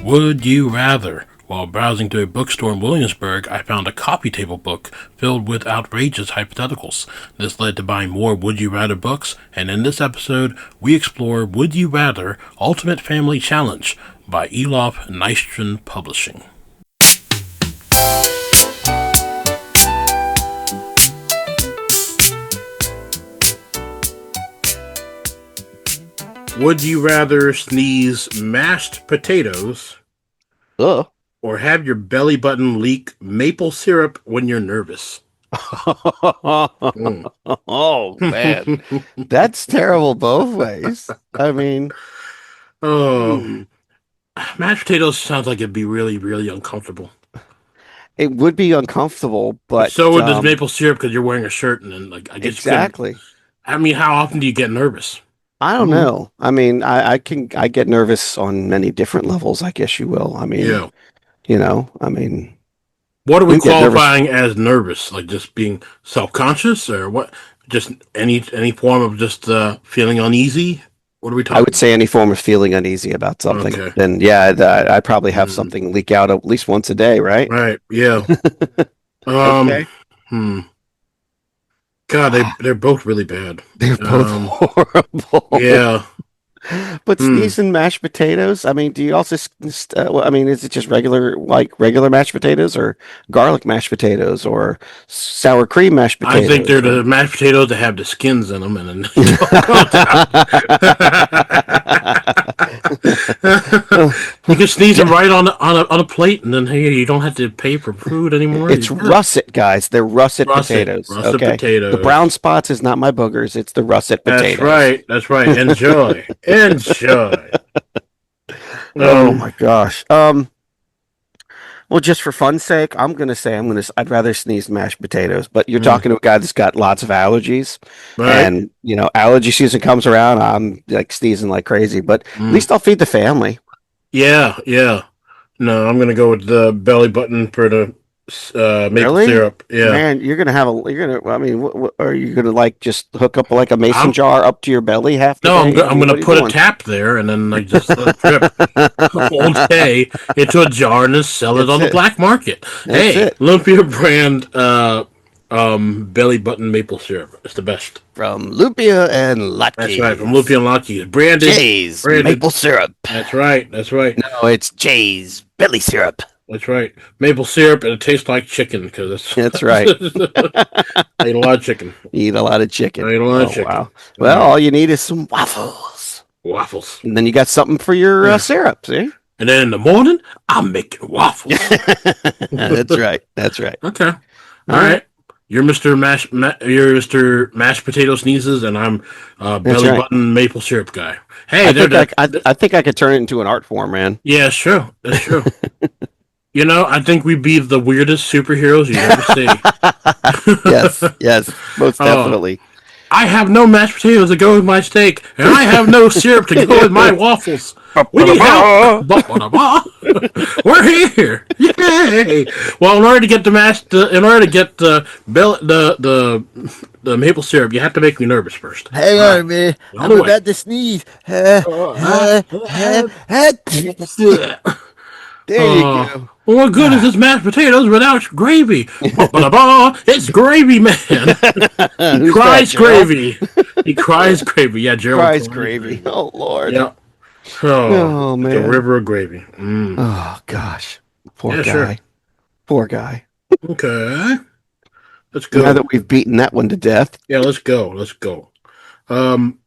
Would you rather? While browsing through a bookstore in Williamsburg, I found a coffee table book filled with outrageous hypotheticals. This led to buying more Would You Rather books, and in this episode, we explore Would You Rather Ultimate Family Challenge by Elof Nystrom Publishing. Would you rather sneeze mashed potatoes Ugh. or have your belly button leak maple syrup when you're nervous? Mm. Oh man, that's terrible both ways. I mean, Oh, hmm. mashed potatoes sounds like it'd be really, really uncomfortable. It would be uncomfortable, But but so would this maple syrup because you're wearing a shirt, and then like I guess you couldn't. exactly. I mean, how often do you get nervous? I don't Mhm. know. I mean, I get nervous on many different levels, I guess you will. I mean, Yeah. I mean, What are we you can get nervous. qualifying as nervous? Like just being self-conscious, or what? Just any form of just feeling uneasy? What are we I would talking? say any form of feeling uneasy about something. Okay. Then yeah, I'd probably have Mm. something leak out at least once a day, right? Right. Yeah. Um. Okay. Hmm. God, they're both really bad. They're both Um. horrible. Yeah. But Hmm. sneezing mashed potatoes, I mean, do you also, well, I mean, is it just regular, like regular mashed potatoes or garlic mashed potatoes or sour cream mashed I think they're potatoes or the mashed potatoes that have the skins in them, and then they don't go down. You can sneeze them Yeah, right on a plate, and then hey, you don't have to pay for food anymore. it's You're good. russet, guys. They're russet Russet, potatoes. russet Okay. The brown potatoes. spots is not my boogers. It's the russet That's potatoes. right. That's right. Enjoy. Enjoy. Oh Um. my gosh. Well, just for fun's sake, I'm gonna say I'd rather sneeze mashed potatoes. But you're mm, talking to a guy that's got lots of allergies, right. and allergy season comes around, I'm like sneezing like crazy. But at Mm, least I'll feed the family. yeah. Yeah. No, I'm gonna go with the belly button for the maple Really? syrup. Yeah. Man, you're gonna, I mean, are you gonna like just hook up like a mason I'm jar up to your belly half the no. day? I I'm mean, gonna what are you put a doing? tap there, and then like just let it drip all day into a jar, and then sell it That's on the it. black market. That's Hey, it. Olympia brand belly button maple syrup. It's the best. From Lupia and That's right. From Latkes. Olympia and Lucky. Branded. Jay's Branded. maple syrup. That's right. That's right. No, it's Jay's belly syrup. That's right. Maple syrup, and it tastes like chicken because That's right. I eat a lot of chicken. Eat a lot of chicken. I eat a lot of Oh, chicken. wow. Well, Uh, all you need is some waffles. waffles. And then you got something for your Yeah. syrup, see? And then in the morning, I'm making waffles. That's right. That's right. Okay. All All right. right. You're Mr. Mashed Potato Sneezes, and I'm That's belly right. button maple syrup guy. Hey, I there. think I think I could turn it into an art form, man. Yeah, sure. That's true. You know, I think we'd be the weirdest superheroes you'd ever see. Yes, yes, most Oh, definitely. I have no mashed potatoes to go with my steak, and I have no syrup to go with my waffles. We need help. We're here. Yay! Well, in order to get the maple syrup, you have to make me nervous first. Hang All right. on, man. On I'm the way. about to sneeze. Uh, There you go. what good is this mashed potatoes without gravy? It's gravy, man. He Who's that, cries Gerald? gravy. He cries gravy. Yeah, Gerald Fries cries gravy. gravy. Oh Lord. Yeah. Oh, Oh like a man. river of gravy. Mm. Oh gosh. Poor Yeah, sure. guy. Poor guy. Okay. Let's Now go. that we've beaten that one to death. Yeah, let's go. Let's go. Um,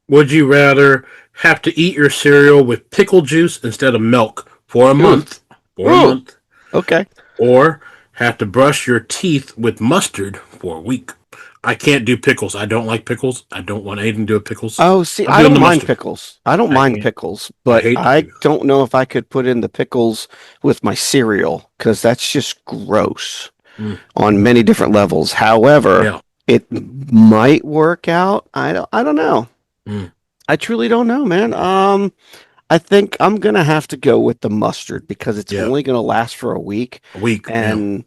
would you rather have to eat your cereal with pickle juice instead of milk for a Ooh. month, for a Ooh. month, Okay. or have to brush your teeth with mustard for a week? I can't do pickles. I don't like pickles. I don't want anything to do with pickles. Oh, see, I'm I doing don't the mind mustard. pickles. I don't I mind can't. pickles, I but hate the I pickles. don't know if I could put in the pickles with my cereal because that's just gross Mm, on many different levels. However, yeah. it might work out. I don't know. Mm, I truly don't know, man. I think I'm gonna have to go with the mustard because it's yeah. only gonna last for a week, A week. Yeah. and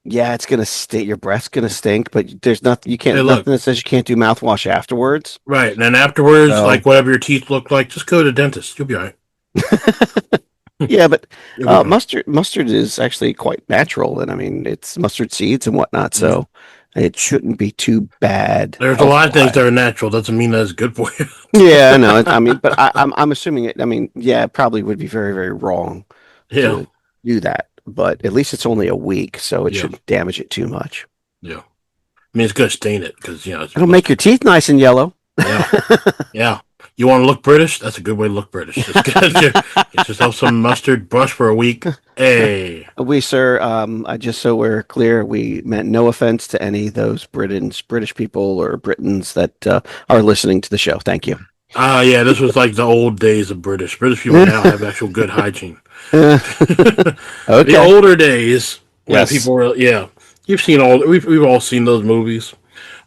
yeah, it's gonna stink. Your breath's gonna stink, but there's nothing you Hey, can't look. nothing that says you can't do mouthwash afterwards. Right. And then afterwards, So like whatever your teeth look like, just go to the dentist. You'll be all right. yeah, but You'll be fine. mustard is actually quite natural, and I mean it's mustard seeds and whatnot, Mm. so it shouldn't be too bad There's a health lot of things wise. that are natural. Doesn't mean that it's good for you. Yeah, I know. I mean, but I'm assuming it. I mean, yeah, it probably would be very very wrong Yeah. to do that, but at least it's only a week, so it Yeah. shouldn't damage it too much. Yeah. I mean, it's gonna stain it because it's It'll make your mustard. teeth nice and yellow. Yeah. Yeah. You want to look British? That's a good way to look British. Just get yourself some mustard, brush for a week. Hey. We, sir, just so we're clear, we meant no offense to any of those British people or Britons that are listening to the show. Thank you. Yeah, this was like the old days of British. British people now have actual good hygiene. The Okay. older days when Yes. people were, yeah, you've seen we've all seen those movies.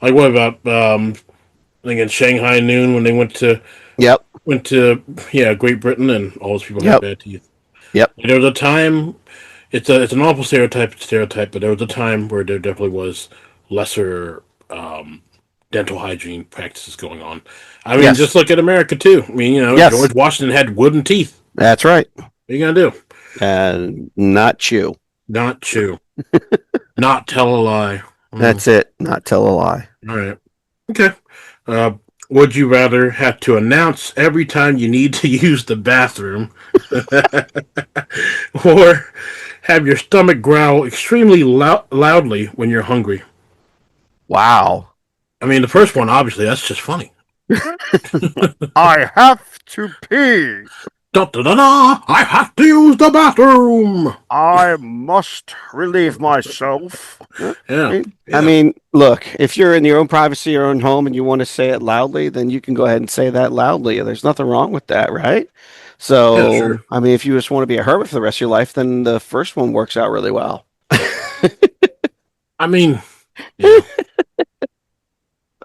Like what about I think in Shanghai Noon when they Yep. went to Great Britain and all those people had Yep. bad teeth. Yep. There was a time. It's an awful stereotype, but there was a time where there definitely was lesser dental hygiene practices going on. I mean, just Yes. look at America too. I mean, Yes. George Washington had wooden teeth. That's right. What are you gonna do? And not chew. Not chew. Not tell a lie. That's it. Not tell a lie. All right. Okay. Uh, would you rather have to announce every time you need to use the bathroom, or have your stomach growl extremely loudly when you're hungry? Wow. I mean, the first one, obviously, that's just funny. I have to pee. Da da da da! I have to use the bathroom. I must relieve myself. Yeah, I yeah, mean, look, if you're in your own privacy, your own home, and you want to say it loudly, then you can go ahead and say that loudly. There's nothing wrong with that, right? yeah. Sure. So, I mean, if you just want to be a hermit for the rest of your life, then the first one works out really well. I mean, yeah.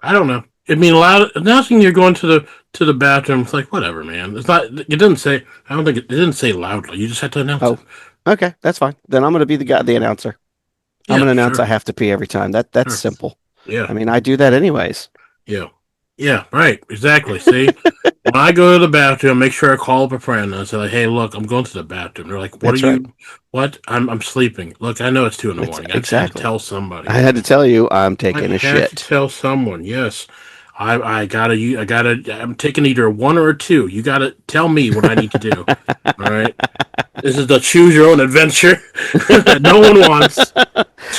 I don't know. I mean, loud announcing you're going to the bathroom. It's like whatever, man. It's not. It didn't say. I don't think it didn't say loudly. You just had to announce it. Oh, okay, that's fine. Then I'm going to be the announcer. I'm Yeah, going to announce I sure, have to pee every time. That's sure. simple. Yeah, I mean, I do that anyways. yeah, yeah. Right. Exactly. See, when I go to the bathroom, make sure I call up a friend and I say, like, "Hey, look, I'm going to the bathroom." They're like, "What are That's right. you? What? I'm sleeping. Look, I know it's 2 in the morning. I just had to Exactly. tell I somebody. had to tell you I'm I taking a had to shit. tell someone. Yes, I gotta. I'm taking either one or a two. You gotta tell me what I need to do. All right. This is the choose your own adventure that no one wants.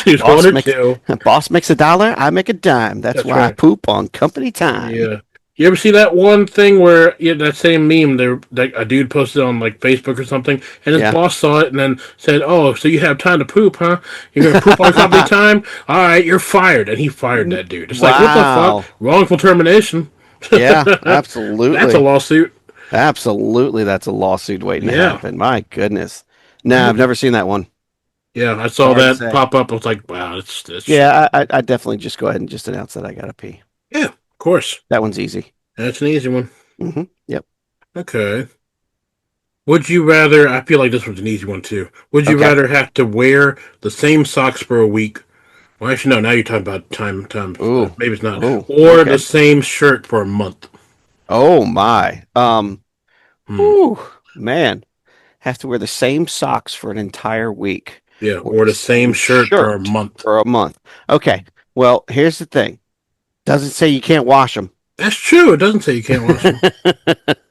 Choose one Boss or makes two. boss makes a dollar, I make a dime. That's That's why I right. poop on company time. Yeah. You ever see that one thing where that same meme there that a dude posted on like Facebook or something, and his Yeah. boss saw it and then said, "Oh, so you have time to poop, huh? You're gonna poop on company time? All right, you're fired." And he fired that dude. It's like, what the fuck? Wow. Wrongful termination. Yeah, That's a absolutely. lawsuit. Absolutely, that's a lawsuit waiting to Yeah. happen. My goodness. No, I've Mhm. never seen that one. Yeah, I saw Sorry to that say. pop up. I was like, wow, that's shit. Yeah, I definitely just go ahead and just announce that I gotta pee. Yeah, of course. That one's easy. That's an easy one. Yep. Okay. Would you rather? I feel like this one's an easy one too. Would you Okay. rather have to wear the same socks for a week? Well, actually, no. Now you're talking about time. Ooh. Maybe it's not. Oh. Or the Okay. same shirt for a month. Oh my. Hmm. Whew, man. Have to wear the same socks for an entire week Yeah. or Or the the same same shirt for a shirt month. for a month. Okay. Well, here's the thing. Doesn't say you can't wash them. That's true. It doesn't say you can't wash them.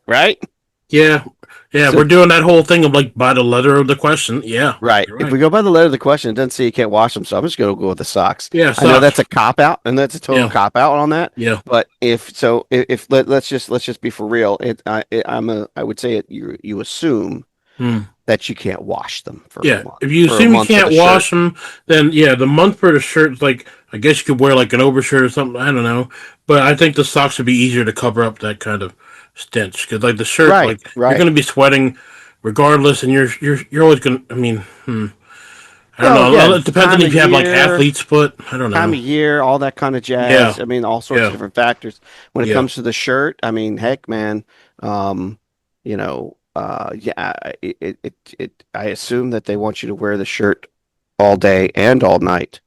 Right? Yeah. Yeah. So, We're doing that whole thing of like by the letter of the question. Yeah. right. You're If right. we go by the letter of the question, it doesn't say you can't wash them. So I'm just going to go with the socks. Yeah. I know that's Socks. a cop out, and that's a total Yeah. cop out on that. Yeah. But if let's just be for real. I would say you assume Hmm. that you can't wash them Yeah, if you for a assume you month for the can't shirt. wash them, then yeah, the month for the shirt's like I guess you could wear like an overshirt or something. I don't know, but I think the socks would be easier to cover up that kind of stench because like the shirt, Right. like you're Right. going to be sweating regardless, and you're always going. to I mean, I don't Well, know. again, It depends on if you have like athlete's foot. I don't time know. of year, all that kind of Yeah, jazz. I mean, all sorts of yeah, different factors. When it yeah. comes to the shirt, I mean, heck, man, um, yeah, I assume that they want you to wear the shirt all day and all night.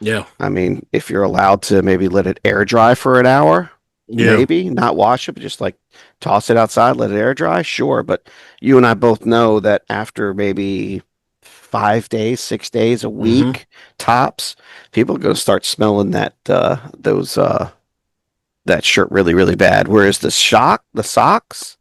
Yeah, I mean, if you're allowed to maybe let it air dry for an hour, yeah. maybe not wash it, but just like toss it outside, let it air dry, sure. But you and I both know that after maybe 5 days, 6 days, a Mm-hmm. week tops, people are going to start smelling that shirt really, really bad. Whereas the socks,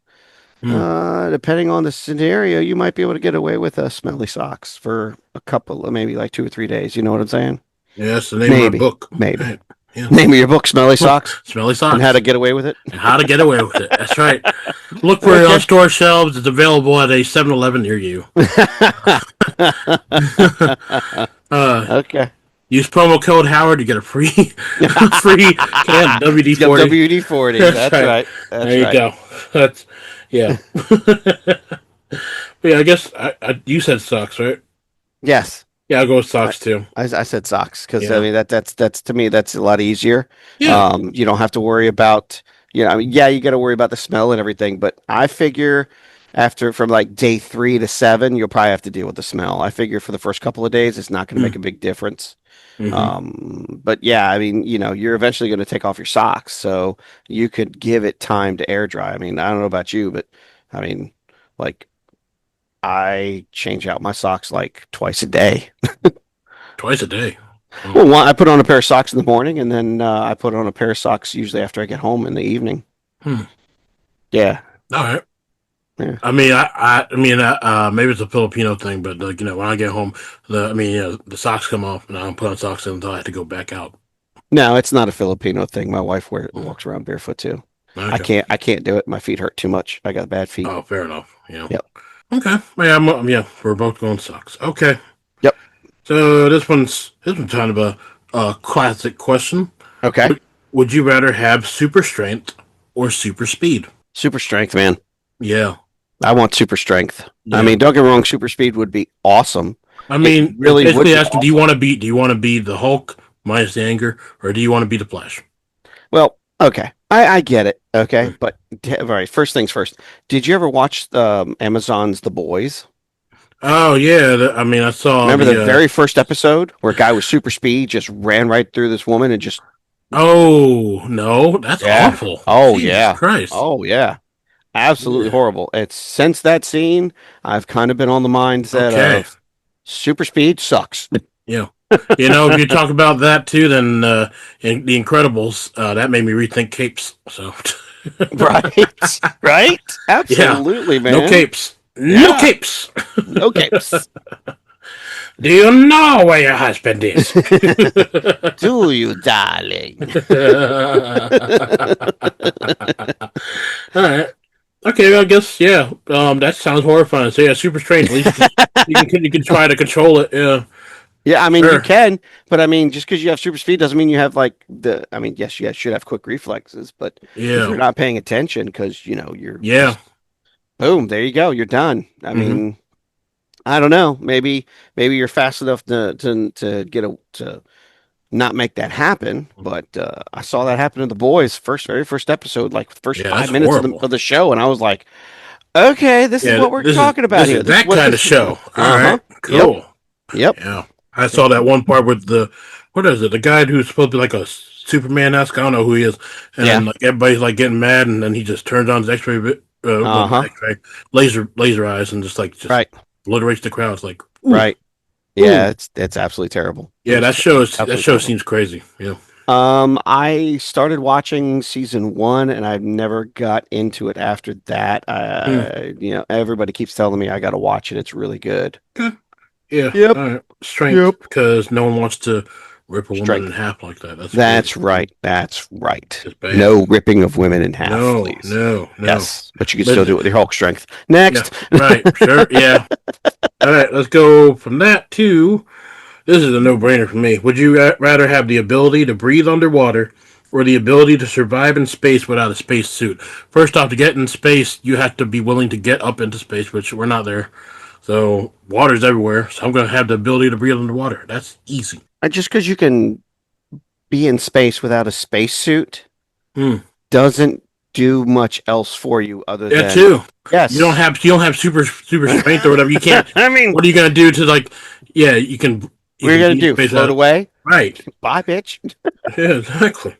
Mm. depending on the scenario, you might be able to get away with smelly socks for a couple of maybe like 2 or 3 days. You know what I'm saying? Yeah, that's the name of my Maybe, book. maybe. Right. Yeah. Name of your book, Smelly Socks, Smelly and Socks. How to Get Away with It. And how to get away with it. That's right. Look for it on Okay. store shelves. It's available at a 7-Eleven near you. Okay. Use promo code Howard to get a free free can of WD 40. WD 40. That's That's right. right. That's There you right. go. That's yeah. But yeah, I guess you said socks, right? Yes. Yeah, I'll go with I, socks too. I said socks because I Yeah. mean that's to me that's a lot easier. Yeah. You don't have to worry about I mean yeah you got to worry about the smell and everything, but I figure after from like day 3 to 7 you'll probably have to deal with the smell. I figure for the first couple of days it's not going to make a big difference. Mm-hmm. But yeah, I mean you're eventually going to take off your socks, so you could give it time to air dry. I mean I don't know about you, but I mean like I change out my socks like twice a day. Twice a day. Oh. Well, I put on a pair of socks in the morning, and then I put on a pair of socks usually after I get home in the evening. Hmm. Yeah. All right. Yeah. I mean, maybe it's a Filipino thing, but like when I get home, the socks come off, and I don't put on socks until I have to go back out. No, it's not a Filipino thing. My wife Oh, walks around barefoot too. okay. I can't do it. My feet hurt too much. I got bad feet. Oh, fair enough. Yeah. Yep. Okay. Yeah, we're both going socks. Okay. Yep. So this one's kind of a classic question. Okay. Would you rather have super strength or super speed? Super strength, man. Yeah. I want super strength. I Yeah. mean, don't get me wrong, super speed would be awesome. I mean, really would basically be asking, awesome. do you want to be the Hulk minus the anger, or do you want to be the Flash? Well, okay. I get it. Okay. But all right, first things first. Did you ever watch Amazon's The Boys? Oh yeah, I saw Remember the very first episode where a guy with super speed just ran right through this woman and just Oh no, that's yeah. awful. Oh Jesus yeah. Christ. Oh yeah. Absolutely Yeah. horrible. It's since that scene, I've kind of been on the mindset Okay. of super speed sucks. Yeah. If you talk about that too, then in The Incredibles, that made me rethink capes. So Right? Right? yeah, Absolutely, man. no capes. No Yeah. capes. No capes. Do you know where your husband is? Do you, darling? All right. Okay, well, I guess yeah. That sounds horrifying. So yeah, super strange. At least you can try to control it. Yeah. Yeah, I mean you Sure. can, but I mean just because you have super speed doesn't mean you have like I mean yes, you should have quick reflexes, but if Yeah. you're not paying attention because you're Yeah. just boom, there you go, you're done. I Hmm. mean, I don't know, maybe you're fast enough to get to not make that happen, but I saw that happen to the boys very first episode, like the first Yeah. That's 5 minutes of horrible. the show, and I was like, okay, this is Yeah. what we're talking about This here. is This is that what kind of this is. show. All Uh-huh. right. Cool. Yep. Yeah. I saw that one part with what is it? The guy who's supposed to be like a Superman-esque. I don't know who he is. And Yeah. then like everybody's like getting mad, and then he just turns on his X-ray, well, not Uh-huh. X-ray, laser eyes, and just Right. obliterates the crowd. It's like, ooh, Right. Yeah, ooh. it's absolutely terrible. Yeah, that show Absolutely terrible. seems crazy. Yeah. I started watching season 1 and I've never got into it after that. Everybody keeps telling me I got to watch it. It's really good. Okay. Yeah. Yep. All right. Strength, Yep. because no one wants to rip a woman Strength. in half like that. That's crazy. right. That's right. It's bad. No ripping of women in half, No, please. no. Yes, but you can But- still do it with your Hulk strength. Next. Yeah, right, sure, yeah. All right, let's go from that to this is a no-brainer for me. Would you rather have the ability to breathe underwater or the ability to survive in space without a space suit? First off, to get in space, you have to be willing to get up into space, which we're not there. So water's everywhere. So I'm going to have the ability to breathe underwater. That's easy. Just because you can be in space without a spacesuit Hmm. doesn't do much else for you other Yeah, than too. yes. You don't have super strength or whatever. You can't. I mean, What are you going to do to like? Yeah, you can. what are you gonna be in do? space Float without- away? Right. Bye, bitch. Yeah, exactly.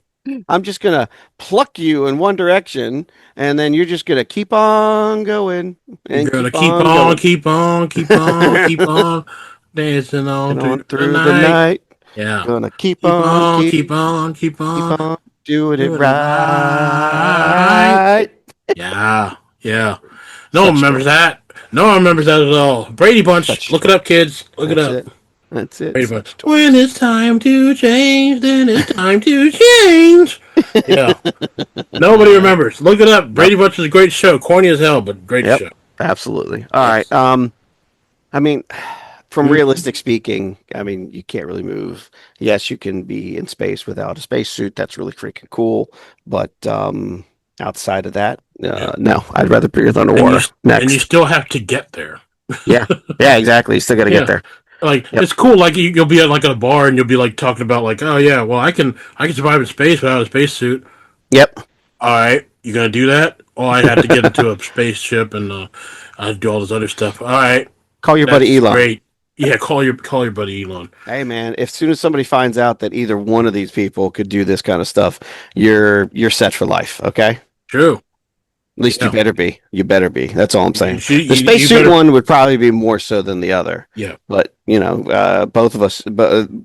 I'm just gonna pluck you in one direction, and then you're just gonna keep on going and You're gonna keep on going keep on dancing and on on through the the night. night. Yeah. Gonna keep Keep on, on, keep keep on, keep on. on doing it Doing it right. Yeah, yeah. No one Such remembers that. No one remembers that at all. Brady Bunch. Such Look it up, kids. Look it That's up. it. That's it. Brady Bunch. When it's time to change, then it's time to change. Yeah. Nobody remembers. Look it up. Yep. Brady Bunch is a great show. Corny as hell, but great Yep. show. Absolutely. All right. Yes. I mean, from Hmm. realistic speaking, I mean, you can't really move. Yes, you can be in space without a spacesuit. That's really freaking cool. But outside of that, Yeah. no, I'd rather breathe And you underwater. and you Next. still have to get there. Yeah. Yeah, exactly. You still got to get Yeah. there. Like Yep. it's cool. Like you'll be at like at a bar and you'll be like talking about like, oh yeah, well I can survive in space without a spacesuit. Yep. All right, you gonna do that? Oh, I had to get into a spaceship and I do all this other stuff. All right, Call your buddy that's Elon. great. Yeah, call your buddy Elon. Hey man, if soon as somebody finds out that either one of these people could do this kind of stuff, you're set for life, okay? True. At least you Yeah. better be. You better be. That's all I'm saying. The You spacesuit better. one would probably be more so than the other. Yeah. But, both of us,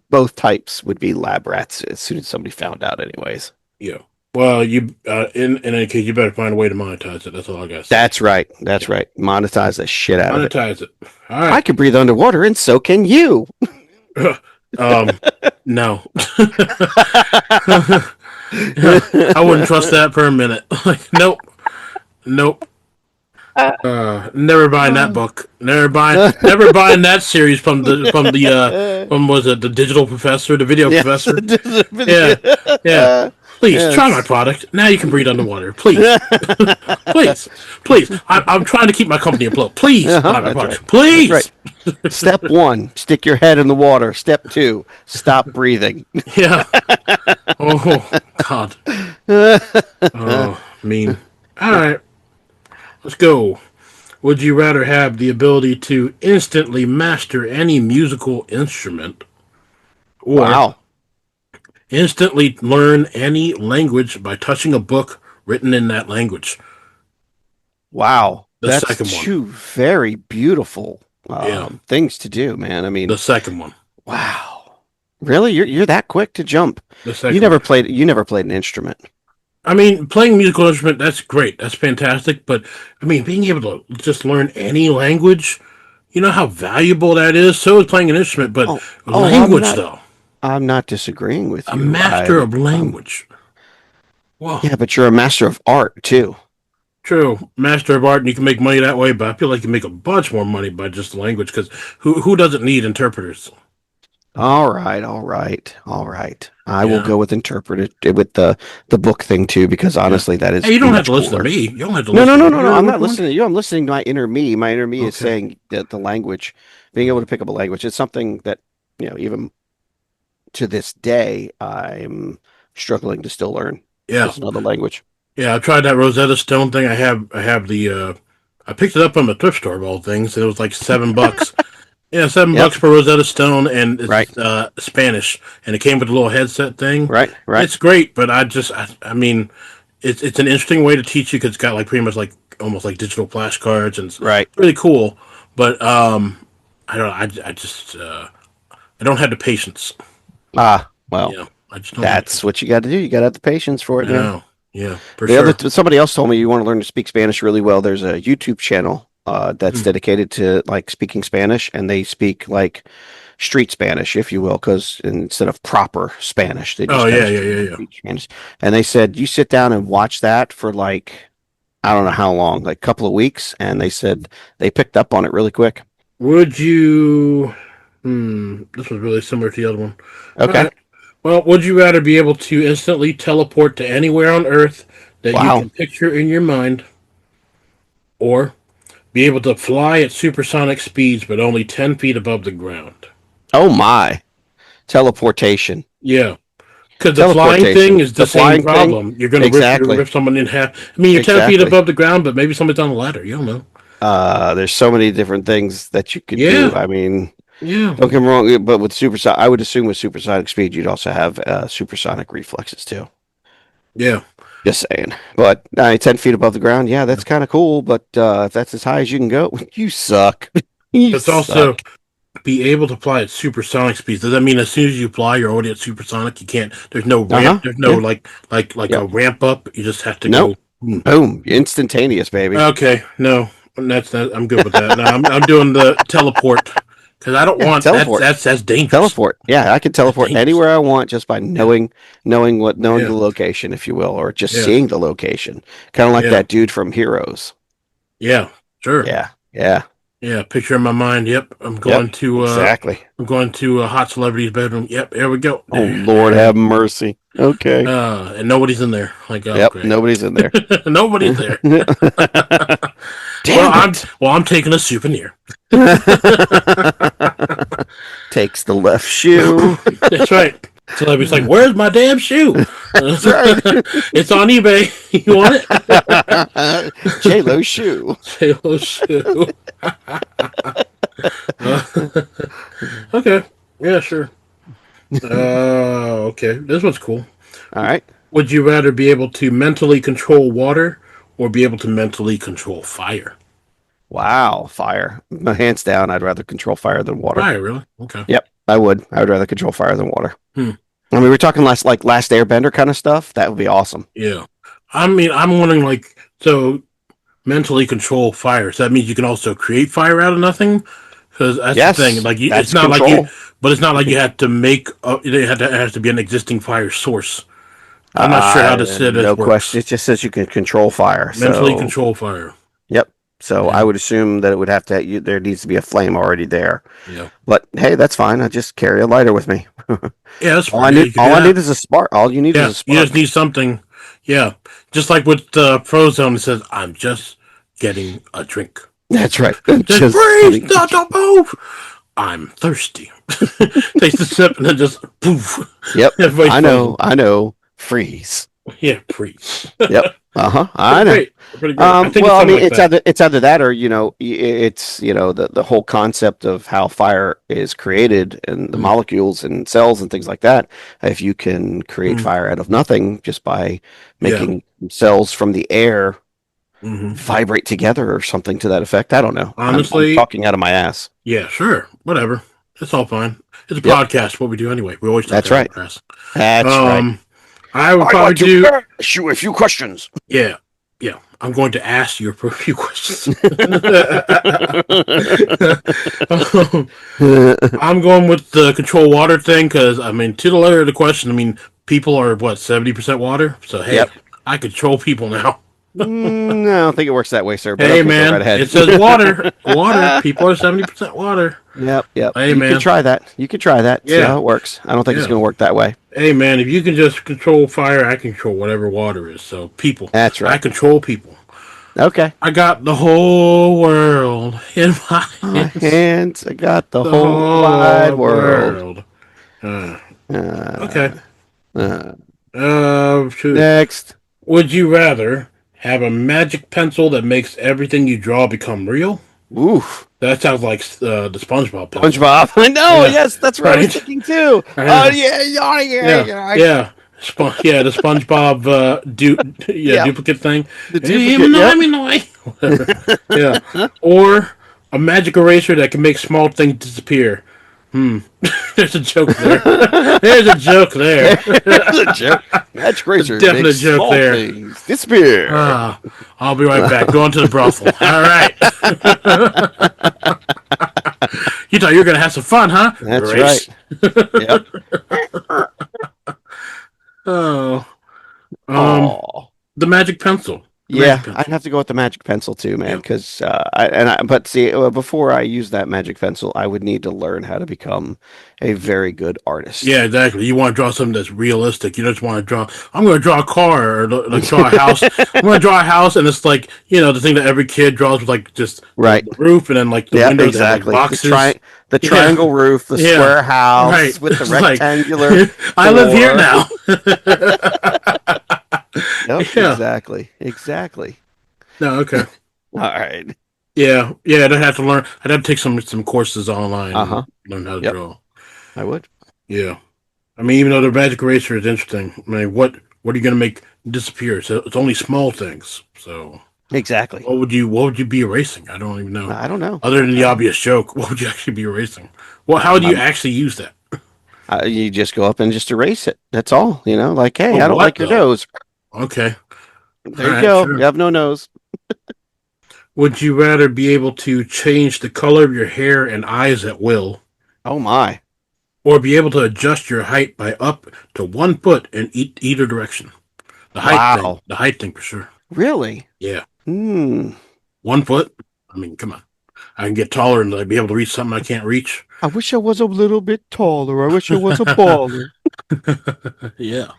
both types would be lab rats as soon as somebody found out, anyways. Yeah. Well, you in any case, you better find a way to monetize it. That's all I got to say. That's right. That's right. Monetize the shit out of it. Monetize it. All I right. can breathe underwater, and so can you. No. I wouldn't trust that for a minute. Like, nope. Nope. Never buying that book. Never buying that series from was it the digital professor, the video Yes. professor? Yeah, yeah. Please Yes. try my product. Now you can breathe underwater. Please, please. I'm trying to keep my company afloat. Please buy my That's product. right. Please. That's right. Step 1, stick your head in the water. Step 2, stop breathing. Yeah. Oh God. Oh, mean. All right. Let's go. Would you rather have the ability to instantly master any musical instrument or Wow. instantly learn any language by touching a book written in that language? Wow. The That's second one. two very beautiful Yeah. things to do, man. I mean, The second one. wow. Really? You're that quick to jump. The second You never one. played an instrument. I mean, playing a musical instrument, that's great. That's fantastic. But, I mean, being able to just learn any language, you know how valuable that is? So is playing an instrument, but language, though. I'm not disagreeing with you. A master of language. Wow. Yeah, but you're a master of art too. True, master of art, and you can make money that way. But I feel like you make a bunch more money by just language because who doesn't need interpreters? All right, all right, all right. I will Yeah. go with interpret it with the book thing too, because honestly, that is Hey, you don't have much to listen cooler. to me. You don't have to No, listen. no, no, to no, me. no. I'm not Which one? listening to you. I'm listening to my inner me. My inner me is Okay. saying that the language, being able to pick up a language, it's something that, even to this day, I'm struggling to still learn. Yeah, It's another language. yeah. I tried that Rosetta Stone thing. I have the. I picked it up from a thrift store of all things, and it was like $7. Yeah, $7 Yep. for Rosetta Stone, and it's Right. Spanish, and it came with a little headset thing. Right, right. It's great, but I mean, it's an interesting way to teach you because it's got like pretty much like almost like digital flashcards and it's Right. really cool. But I don't know. I just I don't have the patience. Well, You know, I just don't. that's what you got to do. You got to have the patience for it, Have, man. no. Yeah, for The sure. other somebody else told me you want to learn to speak Spanish really well. There's a YouTube channel that's dedicated to like speaking Spanish, and they speak like street Spanish, if you will, because instead of proper Spanish, they just Oh kind yeah, of yeah, yeah, yeah. speak Spanish. And they said you sit down and watch that for like I don't know how long, like a couple of weeks, and they said they picked up on it really quick. Would you? This was really similar to the other one. Okay. All right. Well, would you rather be able to instantly teleport to anywhere on Earth that you Wow. can picture in your mind, or be able to fly at supersonic speeds but only 10 feet above the ground? Oh my. Teleportation. Yeah. Because the flying Teleportation. thing is the The flying same problem. You're going to Exactly. rip someone in half. I mean, you're 10 feet Exactly. above the ground, but maybe somebody's on a ladder. You don't know. There's so many different things that you could Yeah. do. I mean, Yeah. don't get me wrong, but with supersonic, I would assume with supersonic speed, you'd also have supersonic reflexes too. Yeah. Just saying. But 10 feet above the ground, yeah, that's kind of cool. But if that's as high as you can go, you suck. You It's also suck. be able to fly at supersonic speeds. Does that mean as soon as you fly, you're already at supersonic? You can't. There's no ramp. Uh-huh. There's no Yeah. like Yep. a ramp up. You just have to Nope. go. Boom. Instantaneous, baby. Okay. No, that's not. I'm good with that. No, I'm doing the teleport because I don't Yeah, want teleport. that's dangerous. Teleport. Yeah, I can That's teleport dangerous. anywhere I want just by Yeah, knowing the yeah, location, if you will, or just yeah, seeing the location. Kind of like yeah, that dude from Heroes. yeah. Sure. Yeah, yeah, Yeah. Picture in my mind. Yep. yep, exactly. I'm going to a hot celebrity's bedroom. Yep. There we go. Oh Lord, have mercy. Okay. And nobody's in there. Like, oh, Yep, great. nobody's in there. Nobody's there. Damn it. Well, I'm taking a souvenir. Takes the left shoe. That's right. Celebrity's like, "Where's my damn shoe?" That's right. It's on eBay. You want it? J-Lo shoe. J-Lo shoe. Okay. Yeah, sure. Okay. This one's cool. All right. Would you rather be able to mentally control water or be able to mentally control fire? Wow, fire. Hands down, I'd rather control fire than water. Fire, really? Okay. Yep, I would. I would rather control fire than water. Hmm. I mean, we're talking last Airbender kind of stuff. That would be awesome. Yeah. I mean, I'm wondering, like, so mentally control fire. So that means you can also create fire out of nothing? Because that's Yes, the thing. Like, that's it's not like control. but it's not like you had to make, it has to be an existing fire source. I'm not sure how this No works. question. It just says you can control fire. Mentally So, control fire. yep. So I Yeah. would assume that it would have to. There needs to be a flame already there. Yeah. But hey, that's fine. I just carry a lighter with me. Yeah, that's All fine. Yeah, you can all do I that. need is a spark. All you need is Yeah, a you just spark. need something. Yeah, just like with Frozone, it says, "I'm just getting a drink. That's right. Just Just breathe, kidding. don't move. I'm thirsty." Takes a sip and then just poof. Yep. Everybody's I know. frozen. I know. Freeze. Yeah, freeze. Yep. I Pretty know. great. Pretty great. I think it's Well, I something mean, like that. it's either that or it's the whole concept of how fire is created and the Mm, molecules and cells and things like that. If you can create mm, fire out of nothing just by yeah. making cells from the air Hmm. vibrate together or something to that effect, I don't know. I'm Honestly, talking out of my ass. yeah, sure, whatever. It's all fine. It's a Yep, podcast. What we do anyway. We always talk that's out of right. our ass. That's right. Um, I would I'd probably like to do. ask you a few questions. Yeah, yeah. I'm going to ask you a few questions. I'm going with the control water thing because I mean, to the letter of the question, I mean, people are what 70% water. So hey, Yep. I control people now. No, I don't think it works that way, sir. But Hey okay, go right man, ahead. it says water. Water. People are 70% water. Yep, yep. Hey You can man. try that. You can try that. See Yeah, how it works. I don't think it's yeah. going to work that way. Hey man, if you can just control fire, I control whatever water is. So people, That's I right. control people. Okay. I got the whole world in my My hands. hands. I got the The whole wide whole world. world. Uh, okay. Uh, uh, Shoot. next. Would you rather have a magic pencil that makes everything you draw become real? Oof. That sounds like the SpongeBob pencil. SpongeBob. I know. Yeah. Yes, that's what I was Right. thinking too. Oh Yeah. yeah, yeah, yeah, Yeah. yeah. Yeah. Yeah, the SpongeBob Yeah. duplicate thing. The Hey, duplicate. Yep. Whatever. Yeah. Or a magic eraser that can make small things disappear. There's a joke there. There's a joke there. There's a joke. Magic razor. Definite Makes joke small there. things disappear. I'll be right back. Going to the brothel. All right. You thought you were going to have some fun, huh? That's Grace. right. Yep. Oh. Oh. The magic pencil. The Yeah, magic pencil. I'd have to go with the magic pencil too, man. Yeah. Because but see, before I use that magic pencil, I would need to learn how to become a very good artist. Yeah, exactly. You want to draw something that's realistic. You just want to draw. I'm going to draw a car or like draw a house. I'm going to draw a house, and it's like the thing that every kid draws with like just Right. the roof, and then like the Yeah, windows that have, exactly. like, boxes. The Yeah. triangle roof, the Yeah. square house Right. with the It's like, rectangular. I live here door. now. Yep, Yeah. exactly. No, okay. All right. Yeah, I'd have to learn. I'd have to take some courses online Uh-huh. and learn how to Yep, draw. I would. Yeah, I mean, even though the magic eraser is interesting, I mean, what are you going to make disappear? So it's only small things. So Exactly. what would you be erasing? I don't even know. I don't know. Other than the obvious joke, what would you actually be erasing? Well, how would you actually use that? You just go up and just erase it. That's all. Like, hey, Oh, I don't what like your though? nose. Okay, There all you right, go. sure. You have no nose. Would you rather be able to change the color of your hair and eyes at will, Oh my. or be able to adjust your height by up to 1 foot in either direction? Wow. The height thing for sure. Really? Yeah, Hmm. 1 foot. I mean, come on. I can get taller and I'd be able to reach something I can't reach. I wish I was a little bit taller. I wish I was a baller. Yeah.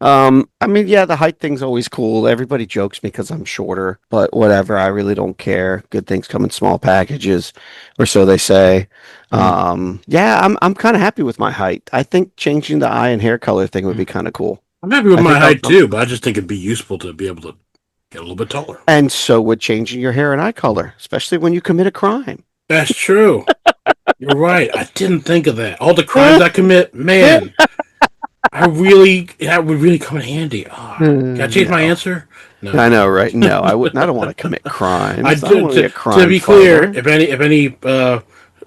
I mean, yeah, the height thing's always cool. Everybody jokes me because I'm shorter, but whatever. I really don't care. Good things come in small packages, or so they say. Mm. Yeah, I'm kind of happy with my height. I think changing the eye and hair color thing would be kind of cool. I'm happy with I my think height too, but I just think it'd be useful to be able to get a little bit taller. and so would changing your hair and eye color, especially when you commit a crime. That's true. You're right. I didn't think of that. All the crimes I commit, man, that would really come in handy. Can I change my No. answer? No. I know, right? No, I wouldn't. I don't want to commit I crimes. I don't did, want to be a to crime be clear, fighter. if any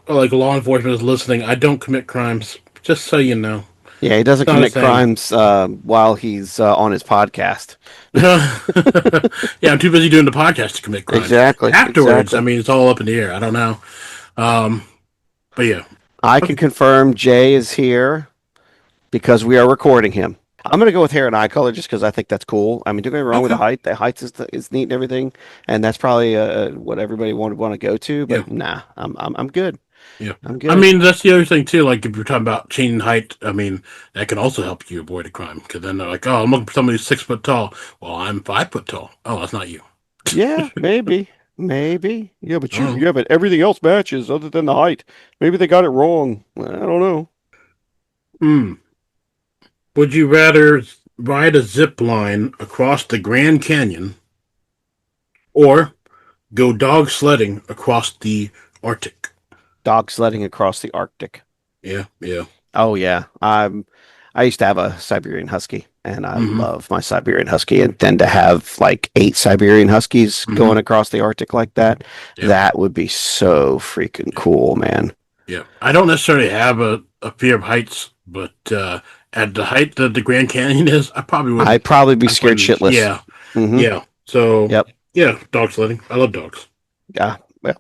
like law enforcement is listening, I don't commit crimes. Just so you know, Yeah, he it's doesn't not a commit thing. crimes while he's on his podcast. Yeah, I'm too busy doing the podcast to commit crimes. Exactly, Afterwards, I exactly. mean, it's all up in the air. I don't know. Um, but yeah. I can Okay. confirm Jay is here because we are recording him. I'm gonna go with hair and eye color just because I think that's cool. I mean, don't get me wrong with the Okay. height. The height is neat and everything, and that's probably what everybody would want to go to. Yeah. But nah, I'm good. Yeah. I'm I good. mean, that's the other thing too. Like if you're talking about changing height, I mean, that can also help you avoid a crime because then they're like, "Oh, I'm looking for somebody who's 6 foot tall." Well, I'm 5 foot tall. Oh, that's not you. Yeah, maybe, maybe. Yeah, but Oh. yeah, but everything else matches other than the height. Maybe they got it wrong. I don't know. Hmm. Would you rather ride a zip line across the Grand Canyon or go dog sledding across the Arctic? Dog sledding across the Arctic. Yeah. Yeah. Oh yeah. I used to have a Siberian Husky and I Mm-hmm. love my Siberian Husky and then to have like 8 Siberian Huskies Mm-hmm. going across the Arctic like that, Yeah. that would be so freaking Yeah. cool, man. Yeah. I don't necessarily have a fear of heights, but at the height that the Grand Canyon is, I probably would. I'd probably be I'd scared probably. shitless. Yeah. Mm-hmm. Yeah. So Yep. yeah, dog sledding. I love dogs. Yeah. Well,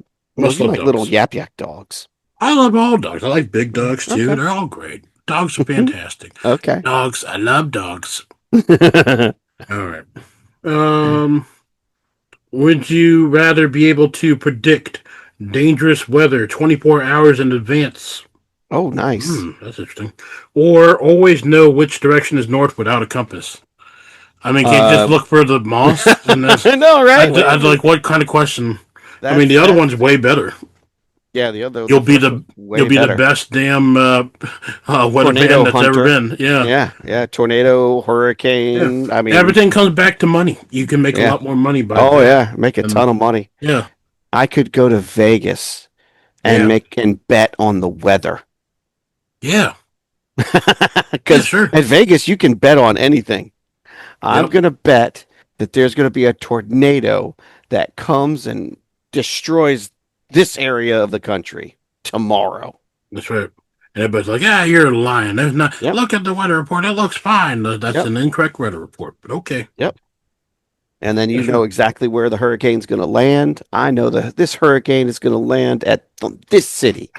Must you love like little dogs. yap yak dogs. I love all dogs. I like big dogs too. Okay. They're all great. Dogs are fantastic. Okay. Dogs. I love dogs. All right. Would you rather be able to predict dangerous weather 24 hours in advance? Oh, nice. That's interesting. Or always know which direction is north without a compass. I mean, can't you just Uh, look for the moss? And that's, I know, right? I'd like, what kind of question? I mean, That's the other that. one's way better. Yeah, the first one's You'll way be the better. best damn weatherman Tornado that's ever hunter. been. Yeah, Yeah, yeah. Tornado, yeah. hurricane. I mean, Everything comes back to money. You can make a yeah. lot more money by Oh that. yeah, make a And ton of money. yeah, I could go to Vegas and yeah, make and bet on the weather. yeah, yeah. Because Sure. at Vegas you can bet on anything. I'm Yep, gonna bet that there's gonna be a tornado that comes and destroys this area of the country tomorrow. that's right. And everybody's like, "Yeah, you're lying. There's not. Yep, Look at the weather report. It looks fine. That's yep, an incorrect weather report." But okay, yep. And then you that's know right. exactly where the hurricane's gonna land. I know that this hurricane is gonna land at this city.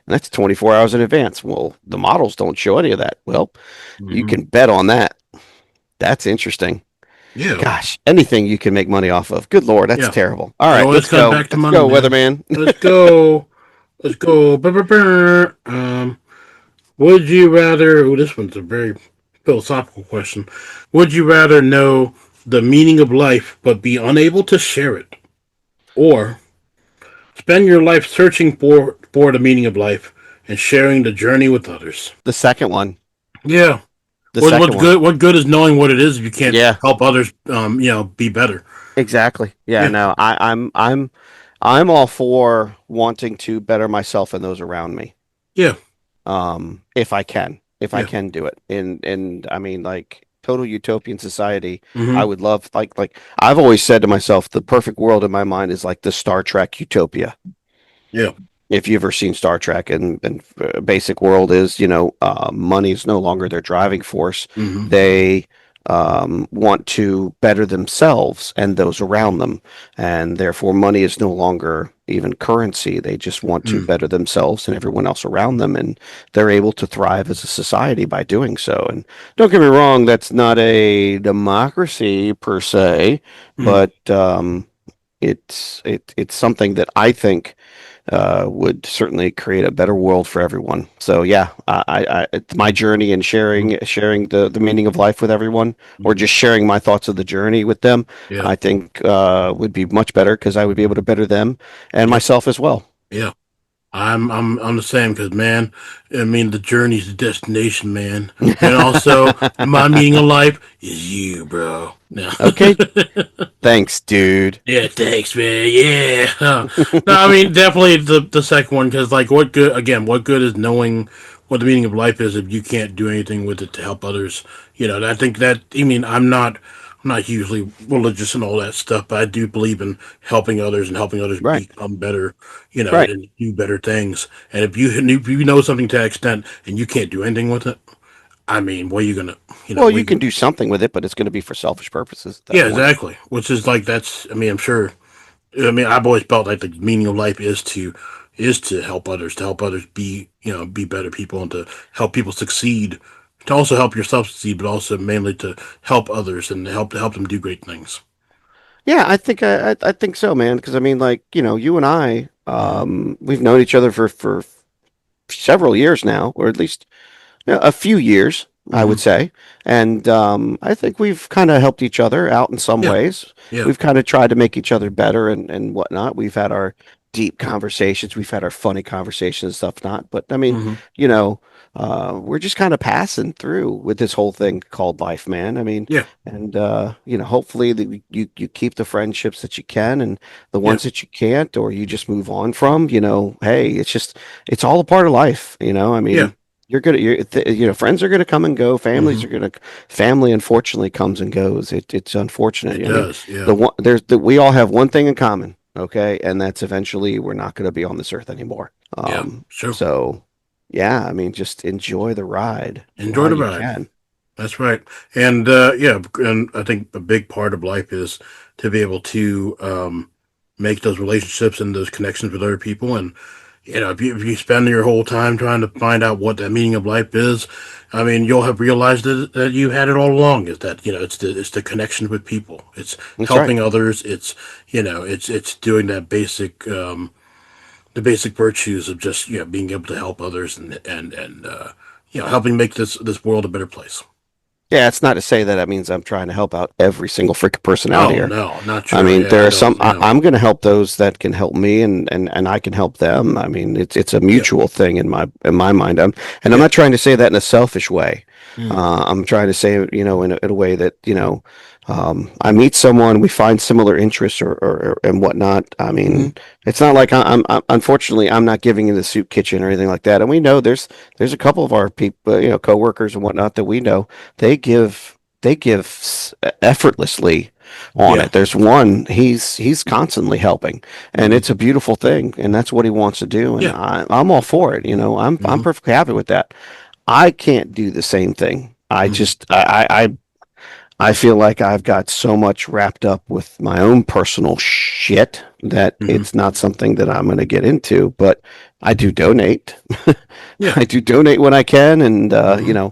And that's 24 hours in advance. Well, the models don't show any of that. Well, you Hmm. can bet on that. That's interesting. Yeah, Gosh, anything you can make money off of. Good Lord, that's yeah. terrible. All It right, always let's comes go. back to Let's money, go, man. weatherman. Let's go. Let's go. Would you rather? Oh, this one's a very philosophical question. Would you rather know the meaning of life but be unable to share it, or spend your life searching for the meaning of life and sharing the journey with others? The second one. Yeah. The second What's one. good? What good is knowing what it is if you can't Yeah, help others? Be better. exactly. Yeah, Yeah. no, I'm all for wanting to better myself and those around me. Yeah. If I Yeah. can do it. And I mean, like total utopian society, I Mm-hmm. would love like I've always said to myself, the perfect world in my mind is like the Star Trek utopia. Yeah. If you've ever seen Star Trek and basic world is, money is no longer their driving force. Mm-hmm. They want to better themselves and those around them. And therefore, money is no longer even currency. They just want to Mm. better themselves and everyone else around them. And they're able to thrive as a society by doing so. And don't get me wrong, that's not a democracy per se, Mm. but it's something that I think would certainly create a better world for everyone. So yeah, it's my journey in Mm. sharing the meaning of life with everyone, or Mm. just sharing my thoughts of the journey with them. Yeah. I think would be much better because I would be able to better them and Yep. myself as well. Yeah. I'm the same because, man, I mean, the journey's the destination, man. And also, my meaning of life is you, bro. No. Okay, thanks, dude. Yeah, thanks, man. Yeah. No, I mean, definitely the second one because, like, what good? Again, what good is knowing what the meaning of life is if you can't do anything with it to help others? And I think that. I mean, I'm not hugely religious and all that stuff, but I do believe in helping others and helping others Right, become better. right. And do better things. And if you know something to that extent and you can't do anything with it, I mean, what are you gonna? Well, What are you you can gonna? do something with it, but it's going to be for selfish purposes at that Yeah, point. exactly. Which is like that's. I mean, I'm sure. I mean, I've always felt like the meaning of life is to help others be better people, and to help people succeed, to also help yourself succeed, but also mainly to help others and help them do great things. Yeah, I think so, man. Because I mean, like you and I, Hmm. we've known each other for several years now, or at least a few years, I Hmm. would say. And I think we've kind of helped each other out in some Yeah, ways. yeah. We've kind of tried to make each other better and whatnot. We've had our deep conversations. We've had our funny conversations and stuff not. But I mean, Hmm. you know, we're just kind of passing through with this whole thing called life, man. I mean, Yeah, and hopefully you keep the friendships that you can and the yeah, ones that you can't, or you just move on from. Hey, it's all a part of life. I yeah. mean friends are gonna come and go. Hmm. Family unfortunately comes and goes. It's unfortunate. It I mean, does. Yeah, we all have one thing in common, okay, and that's eventually we're not gonna be on this earth anymore. yeah. Sure. So yeah, I mean, just enjoy the ride Enjoy while the you ride. can. That's right. And yeah, and I think a big part of life is to be able to make those relationships and those connections with other people. And if you spend your whole time trying to find out what that meaning of life is, I mean, you'll have realized that you had it all along. Is that it's the connection with people. It's That's right. helping others. It's doing that basic the basic virtues of just being able to help others and helping make this world a better place. Yeah, it's not to say that that means I'm trying to help out every single freaking person out Oh here. no, not I true. mean, Yeah, there I are some don't. No. I'm going to help those that can help me, and I can help them. I mean, it's a Yeah, mutual thing in my mind. I'm yeah. not trying to say that in a selfish way. Mm. I'm trying to say, in a way that, I meet someone, we find similar interests or and whatnot. I Hmm. mean, it's not like unfortunately, I'm not giving in the soup kitchen or anything like that. And we know there's a couple of our people, coworkers and whatnot that we know they give effortlessly on Yeah, it. There's one, he's constantly helping, and hmm, it's a beautiful thing, and that's what he wants to do, and yeah. I'm all for it. I'm Hmm. perfectly happy with that. I can't do the same thing. I Hmm. just I feel like I've got so much wrapped up with my own personal shit that Hmm. it's not something that I'm going to get into, but I do donate. Yeah. I do donate when I can, and Hmm.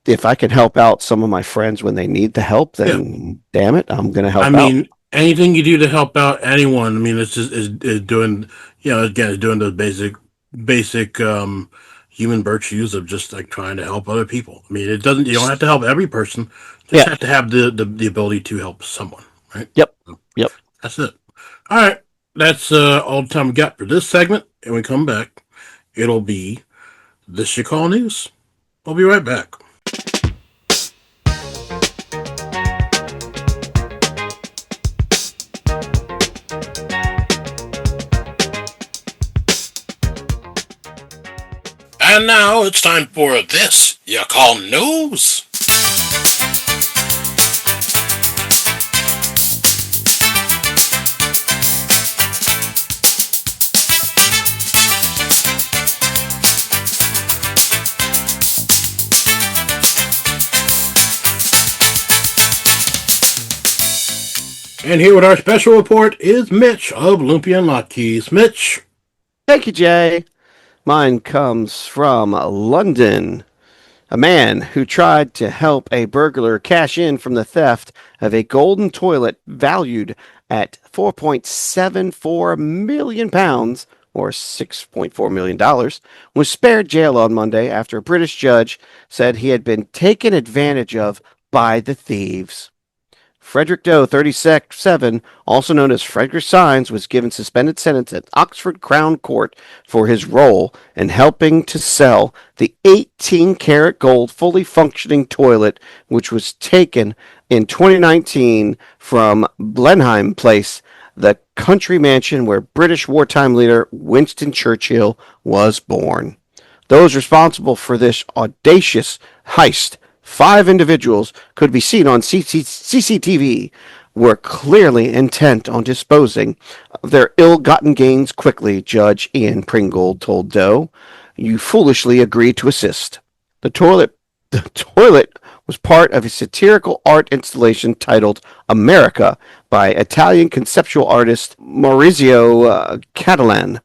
if I can help out some of my friends when they need the help, Yeah. then damn it, I'm going to I help out. mean, anything you do to help out anyone. I mean, it's just is doing. Again, is doing those basic human virtues of just like trying to help other people. I mean, it doesn't. You don't have to help every person. Just Yeah. have to have the ability to help someone. Right. Yep. So Yep. that's it. All right. That's all the time we got for this segment. And we come back, it'll be this you call news. We'll be right back. And now it's time for this you call news. And here with our special report is Mitch of Lumpia and Lotkeys. Mitch. Thank you, Jay. Mine comes from London. A man who tried to help a burglar cash in from the theft of a golden toilet valued at £4.74 million, or $6.4 million, was spared jail on Monday after a British judge said he had been taken advantage of by the thieves. Frederick Doe, 37, also known as Frederick Sines, was given suspended sentence at Oxford Crown Court for his role in helping to sell the 18-karat gold fully functioning toilet, which was taken in 2019 from Blenheim Place, the country mansion where British wartime leader Winston Churchill was born. Those responsible for this audacious heist, 5 individuals could be seen on CCTV, were clearly intent on disposing of their ill-gotten gains quickly, Judge Ian Pringle told Doe. You foolishly agreed to assist. The toilet was part of a satirical art installation titled America by Italian conceptual artist Maurizio Catalan,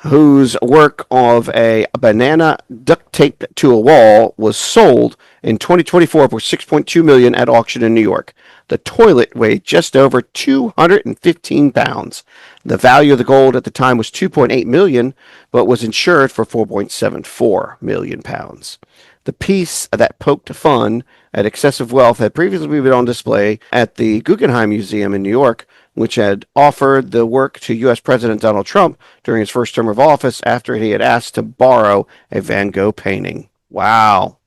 whose work of a banana duct taped to a wall was sold in 2024 for $6.2 million at auction in New York. The toilet weighed just over 215 pounds. The value of the gold at the time was 2.8 million, but was insured for 4.74 million pounds. The piece that poked fun at excessive wealth had previously been on display at the Guggenheim Museum in New York, which had offered the work to U.S. President Donald Trump during his first term of office after he had asked to borrow a Van Gogh painting. Wow.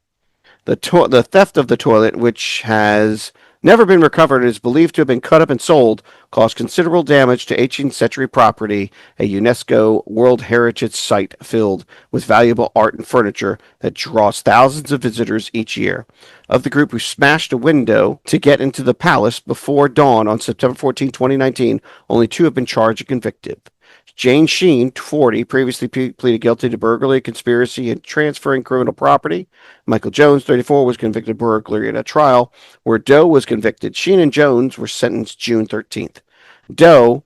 The theft of the toilet, which has never been recovered and is believed to have been cut up and sold, caused considerable damage to 18th century property, a UNESCO World Heritage Site filled with valuable art and furniture that draws thousands of visitors each year. Of the group who smashed a window to get into the palace before dawn on September 14, 2019, only 2 have been charged and convicted. Jane Sheen, 40, previously pleaded guilty to burglary, conspiracy, and transferring criminal property. Michael Jones, 34, was convicted of burglary at a trial where Doe was convicted. Sheen and Jones were sentenced June 13th. Doe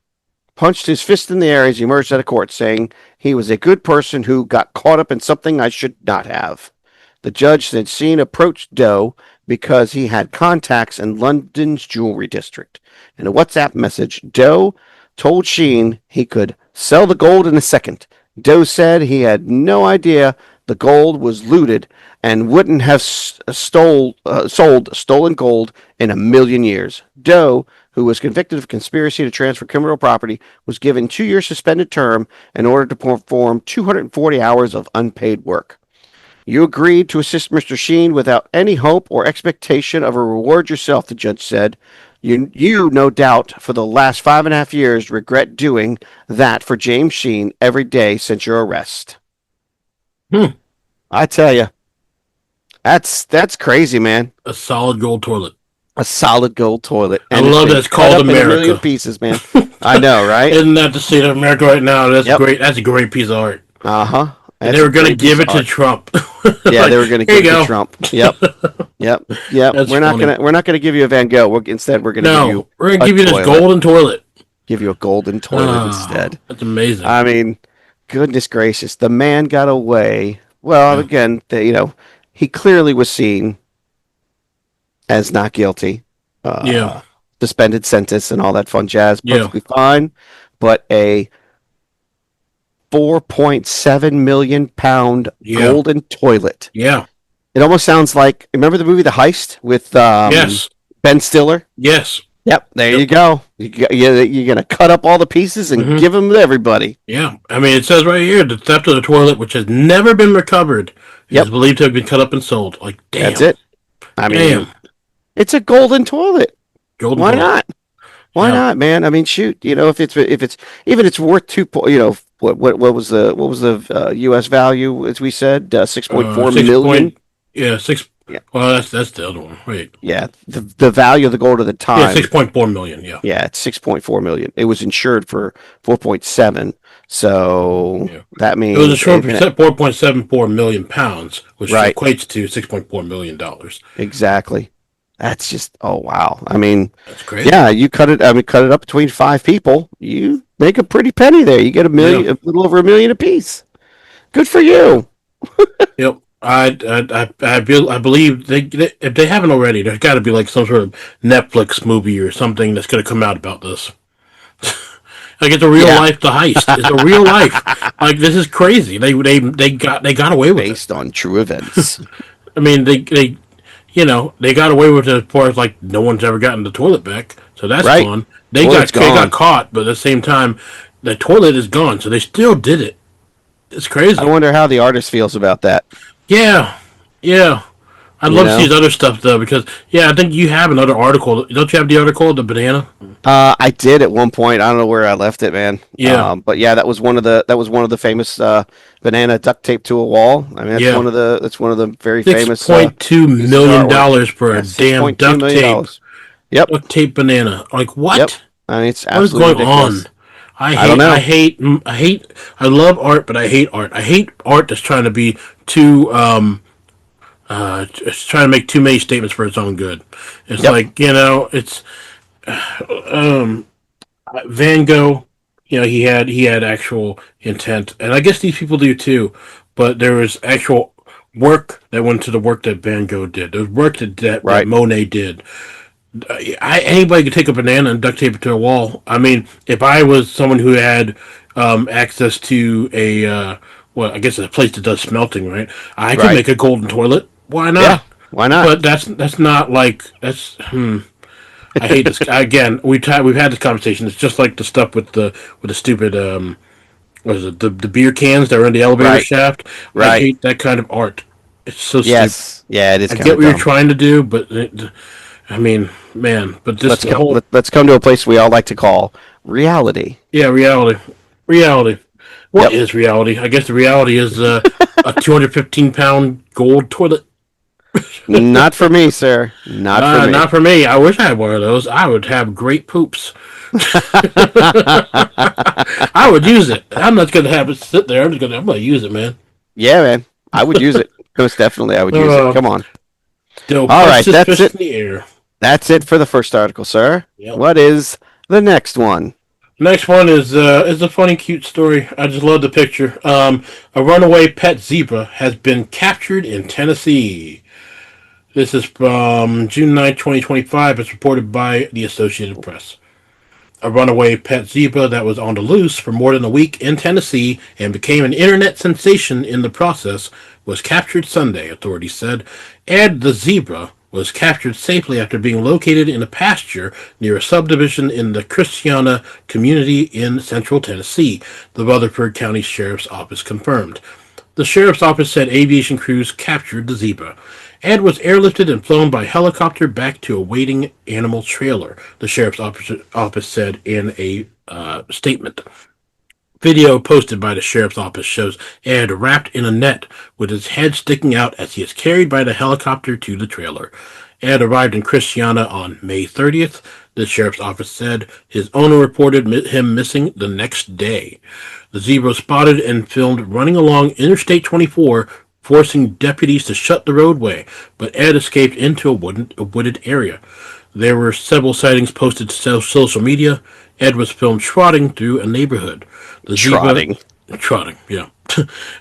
punched his fist in the air as he emerged out of court, saying he was a good person who got caught up in something I should not have. The judge said Sheen approached Doe because he had contacts in London's jewelry district. In a WhatsApp message, Doe told Sheen he could sell the gold in a second. Doe said he had no idea the gold was looted and wouldn't have sold stolen gold in a million years. Doe, who was convicted of conspiracy to transfer criminal property, was given 2-year suspended term in order to perform 240 hours of unpaid work. You agreed to assist Mr. Sheen without any hope or expectation of a reward yourself, the judge said. You, no doubt, for the last 5.5 years, regret doing that for James Sheen every day since your arrest. I tell you, that's crazy, man. A solid gold toilet. A solid gold toilet. And I love that it's called America. In a million pieces, man. I know, right? Isn't that the state of America right now? That's great. That's a great piece of art. Uh-huh. And they were going to give it to Trump. Yeah, they were going to give it to Trump. Yep. We're not going to give you a Van Gogh. Instead, we're going to give you. We're going to give you this golden toilet. Give you a golden toilet instead. That's amazing. I mean, goodness gracious, the man got away. Well, again, he clearly was seen as not guilty. Suspended sentence and all that fun jazz. Perfectly fine, but a 4.7 million pound golden toilet. Yeah. It almost sounds like, remember the movie The Heist with Ben Stiller? Yes. Yep. There you go. You're going to cut up all the pieces and give them to everybody. Yeah. I mean, it says right here, the theft of the toilet, which has never been recovered, is believed to have been cut up and sold. Like, damn. That's it. I mean, it's a golden toilet. Why not? Why not, man? I mean, shoot. If it's worth what was the U.S. value, as we said, 6.4 million. Six. Yeah. Well, that's the other one. Wait. Yeah, the value of the gold at the time. Yeah, 6.4 million. Yeah. Yeah, it's 6.4 million. It was insured for 4.7. So that means it was insured for 4.74 million pounds, which equates to $6.4 million. Exactly. That's just, oh wow. I mean, That's crazy. yeah, you cut it. I mean, cut it up between five people. You make a pretty penny there. You get a Yeah. million, a little over a million apiece. Good for you. Yep. I believe they if they haven't already, there's got to be like some sort of Netflix movie or something that's going to come out about this. Like it's a real Yeah, life. The heist. It's a real life. Like this is crazy. They got away with it. based on true events. I mean they they got away with it as far as like no one's ever gotten the toilet back. So that's Right. gone. Toilet's They got gone. caught, but at the same time, the toilet is gone. So they still did it. It's I crazy. wonder how the artist feels about that. Yeah, yeah. I'd You love to see know, his other stuff though, because yeah, I think you have another article. Don't you have the article, the banana? I did at one point. I don't know where I left it, man. Yeah, But yeah, that was one of the famous banana duct taped to a wall. I mean, yeah. that's one of the very Six famous point two pieces of million artwork. dollars for Yeah, a six damn point two million dollars. Yep, duct tape banana. Like yep. what? I mean, it's What is absolutely going on? ridiculous. I don't I know. hate, I hate. I love art, but I hate art. I hate art that's trying to be too it's trying to make too many statements for its own good. It's Yep, like it's um Van Gogh, he had actual intent, and I guess these people do too. But there was actual work that went to the work that Van Gogh did. There was work that right. Monet did. Anybody could take a banana and duct tape it to a wall. I mean, if I was someone who had access to a well, I guess a place that does smelting, right? I could Right. make a golden toilet. Why Yeah. not? Why not? But that's not like that's. I hate this again. We've had this conversation. It's just like the stuff with the stupid what is it the beer cans that are in the elevator Right. shaft. I Right. hate that kind of art. It's so stupid. Yes. Yeah, it is I kind get of what you're dumb. trying to do, but I mean, man, but this the whole Let's come to a place we all like to call reality. yeah reality, reality. What Yep. is reality? I guess the reality is a 215-pound gold toilet. Not for me, sir. Not for Not me. for me. I wish I had one of those. I would have great poops. I would use it. I'm not gonna have it sit there. I'm gonna use it, man. Yeah, man. I would use it. Most definitely, I would use it. Uh, Come on. Still All punch right, this that's fish it. in the air. That's it for the first article, sir. Yep. What is the next one? Next one is a funny, cute story. I just love the picture. A runaway pet zebra has been captured in Tennessee. This is from June 9, 2025. It's reported by the Associated Press. A runaway pet zebra that was on the loose for more than a week in Tennessee and became an internet sensation in the process was captured Sunday, authorities said. Ed the zebra was captured safely after being located in a pasture near a subdivision in the Christiana community in central Tennessee, the Rutherford County Sheriff's Office confirmed. The sheriff's office said aviation crews captured the zebra. Ed was airlifted and flown by helicopter back to a waiting animal trailer, the sheriff's office said in a statement. Video posted by the sheriff's office shows Ed wrapped in a net with his head sticking out as he is carried by the helicopter to the trailer. Ed arrived in Christiana on May 30th, the sheriff's office said. His owner reported him missing the next day. The zebra was spotted and filmed running along Interstate 24, forcing deputies to shut the roadway, but Ed escaped into a wooded area. There were several sightings posted to social media. Ed was filmed trotting through a neighborhood. The zebra Trotting. trotting, yeah.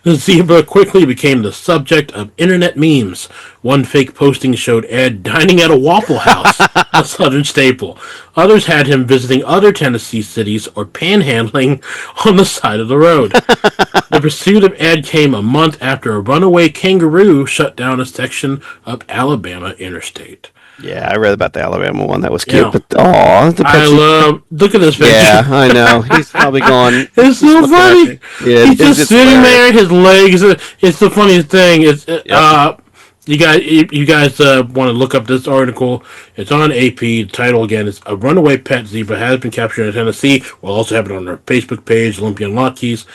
The zebra quickly became the subject of internet memes. One fake posting showed Ed dining at a Waffle House, a southern staple. Others had him visiting other Tennessee cities or panhandling on the side of the road. The pursuit of Ed came a month after a runaway kangaroo shut down a section of Alabama interstate. Yeah, I read about the Alabama one. That was cute. Yeah. But oh, Look at this picture. yeah, I know. He's probably going. It's Just so looking at funny. me. Yeah, He's just it's sitting hilarious. there, his legs. It's the funniest thing. Yep. You guys want to look up this article? It's on AP. The title again is "A Runaway Pet Zebra Has Been Captured in Tennessee." We'll also have it on our Facebook page, Olympian Lockies.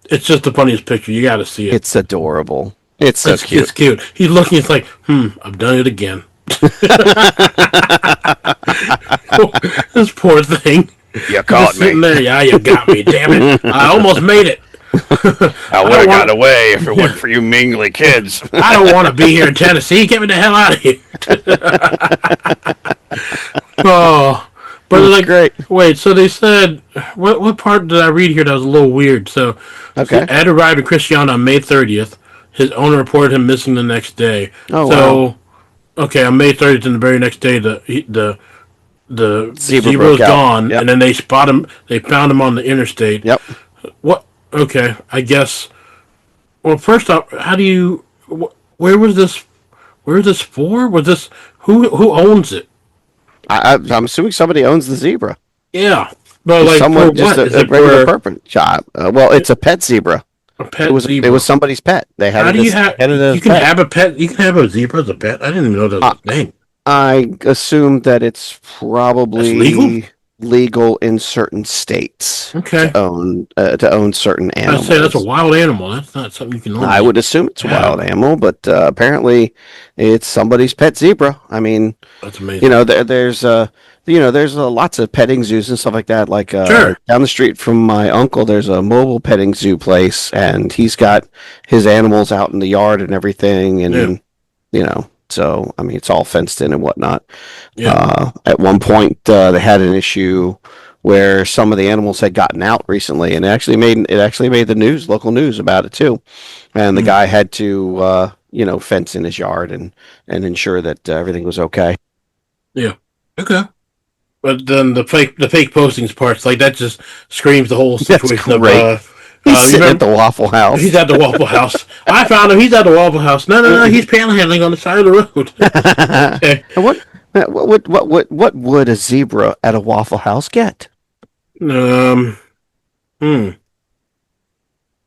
It's just the funniest picture. You got to see it. It's adorable. It's so It's cute. cute. He's looking. It's like, I've done it again. This poor thing. You Just caught sitting me. there. Yeah, you got me. Damn it! I almost made it. I would have got away if it wasn't for you mingly kids. I don't want to be here in Tennessee. Get me the hell out of here. Oh, but like, great. wait. So they said, what part did I read here that was a little weird? So, Okay. Ed arrived in Christiana on May 30th. His owner reported him missing the next day. Oh, so, wow. okay, on May 30th, and the very next day, the Zebra zebra broke was out. gone, Yep. and then they spot him. They found him on the interstate. Yep. What? Okay, I guess. Well, first off, how do you? Where was this? Where is this for? Was this who owns it? I'm assuming somebody owns the zebra. Yeah, but like for Someone just what? Is a it regular for purpose job. Well, it's a pet zebra. a pet It was zebra? it was somebody's pet. They had How it do you as, have? had it as You can pet. have a pet. You can have a zebra as a pet. I didn't even know that was a thing. I assume that it's probably That's legal in certain states Okay, to own certain I'd animals. say that's a wild animal. That's not something you can I normally would assume it's a have. wild animal, but apparently it's somebody's pet zebra. I mean, That's amazing. there's lots of petting zoos and stuff like that. Like Sure. down the street from my uncle, there's a mobile petting zoo place, and he's got his animals out in the yard and everything, and so I mean, it's all fenced in and whatnot. Yeah. At one point, they had an issue where some of the animals had gotten out recently, and it actually made the news, local news about it too. And the guy had to fence in his yard and ensure that everything was okay. Yeah. Okay. But then the fake postings parts, like that just screams the whole That's situation of great. He's you sitting at remember- the Waffle House. he's at the Waffle House. I found him. He's at the Waffle House. No. He's panhandling on the side of the road. Okay. And what would a zebra at a Waffle House get? Um. I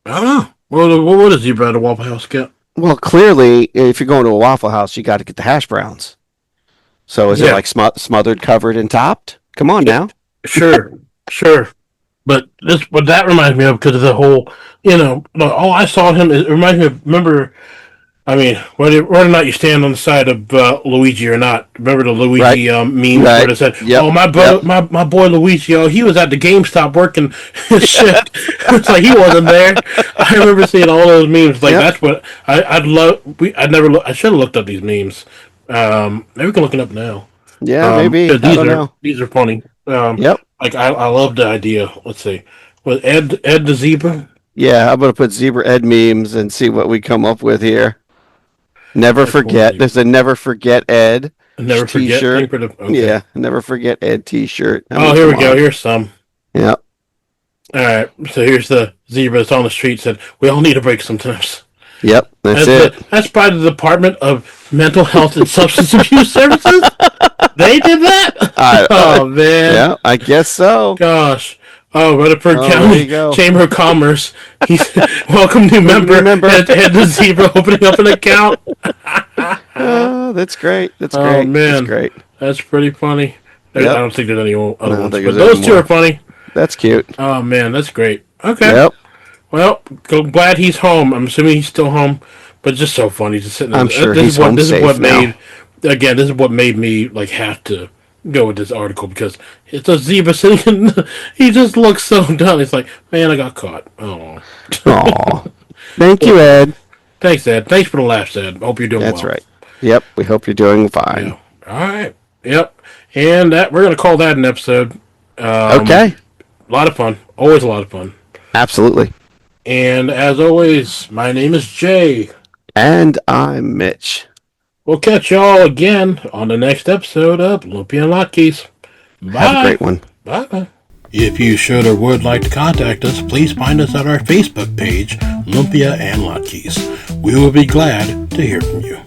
don't know. What would a zebra at a Waffle House get? Well, clearly, if you're going to a Waffle House, you got to get the hash browns. So is it Yeah. like smothered, covered, and topped? Come on now. Sure. But what that reminds me of, because of the whole, all I saw him, it reminds me of, remember, I mean, whether or not you stand on the side of Luigi or not, remember the Luigi meme where they said, Yep. "Oh, my boy Luigi, he was at the GameStop working his shift." It's like he wasn't there. I remember seeing all those memes. Like that's what I'd love. I should have looked up these memes. Maybe we can look it up now. Yeah, maybe. I don't know. These are funny. Yep. Like I love the idea. Let's see, was Ed the zebra? Yeah, I'm gonna put Zebra Ed memes and see what we come up with here. Never forget. funny. There's a Never Forget Ed Never forget. T-shirt. Okay. Yeah, Never Forget Ed T-shirt. I Oh, mean, here we come go. on. Here's some. Yep. All right. So here's the zebra that's on the street. Said we all need a break sometimes. Yep. That's it. That's by the Department of Mental Health and Substance Abuse Services. They did that. Oh man. Yeah, I guess so. Gosh. Oh, Rutherford there you County go. Chamber of Commerce. He's welcome new member. Had the zebra opening up an account. Oh, that's great. That's Oh, great. man. That's great. That's pretty funny. Yep. I don't think there's any other don't ones, think but there's those any two more. are funny. That's cute. Oh man, that's great. Okay. Yep. Well, glad he's home. I'm assuming he's still home, but just so funny just sitting there. I'm sure this he's is what, home this is what safe now. made again. This is what made me like have to go with this article because it's a zebra sitting. He just looks so done. It's like, man, I got caught. Oh, Aw. Thank you, Ed. thanks, Ed. Thanks for the laughs, Ed. Hope you're doing That's well. right. Yep. We hope you're doing fine. Yeah. All right. Yep. And we're gonna call that an episode. Okay. A lot of fun. Always a lot of fun. Absolutely. And as always, my name is Jay. And I'm Mitch. We'll catch y'all again on the next episode of Lumpia and Lotkeys. Bye. Have a great one. Bye. If you should or would like to contact us, please find us at our Facebook page, Lumpia and Lotkeys. We will be glad to hear from you.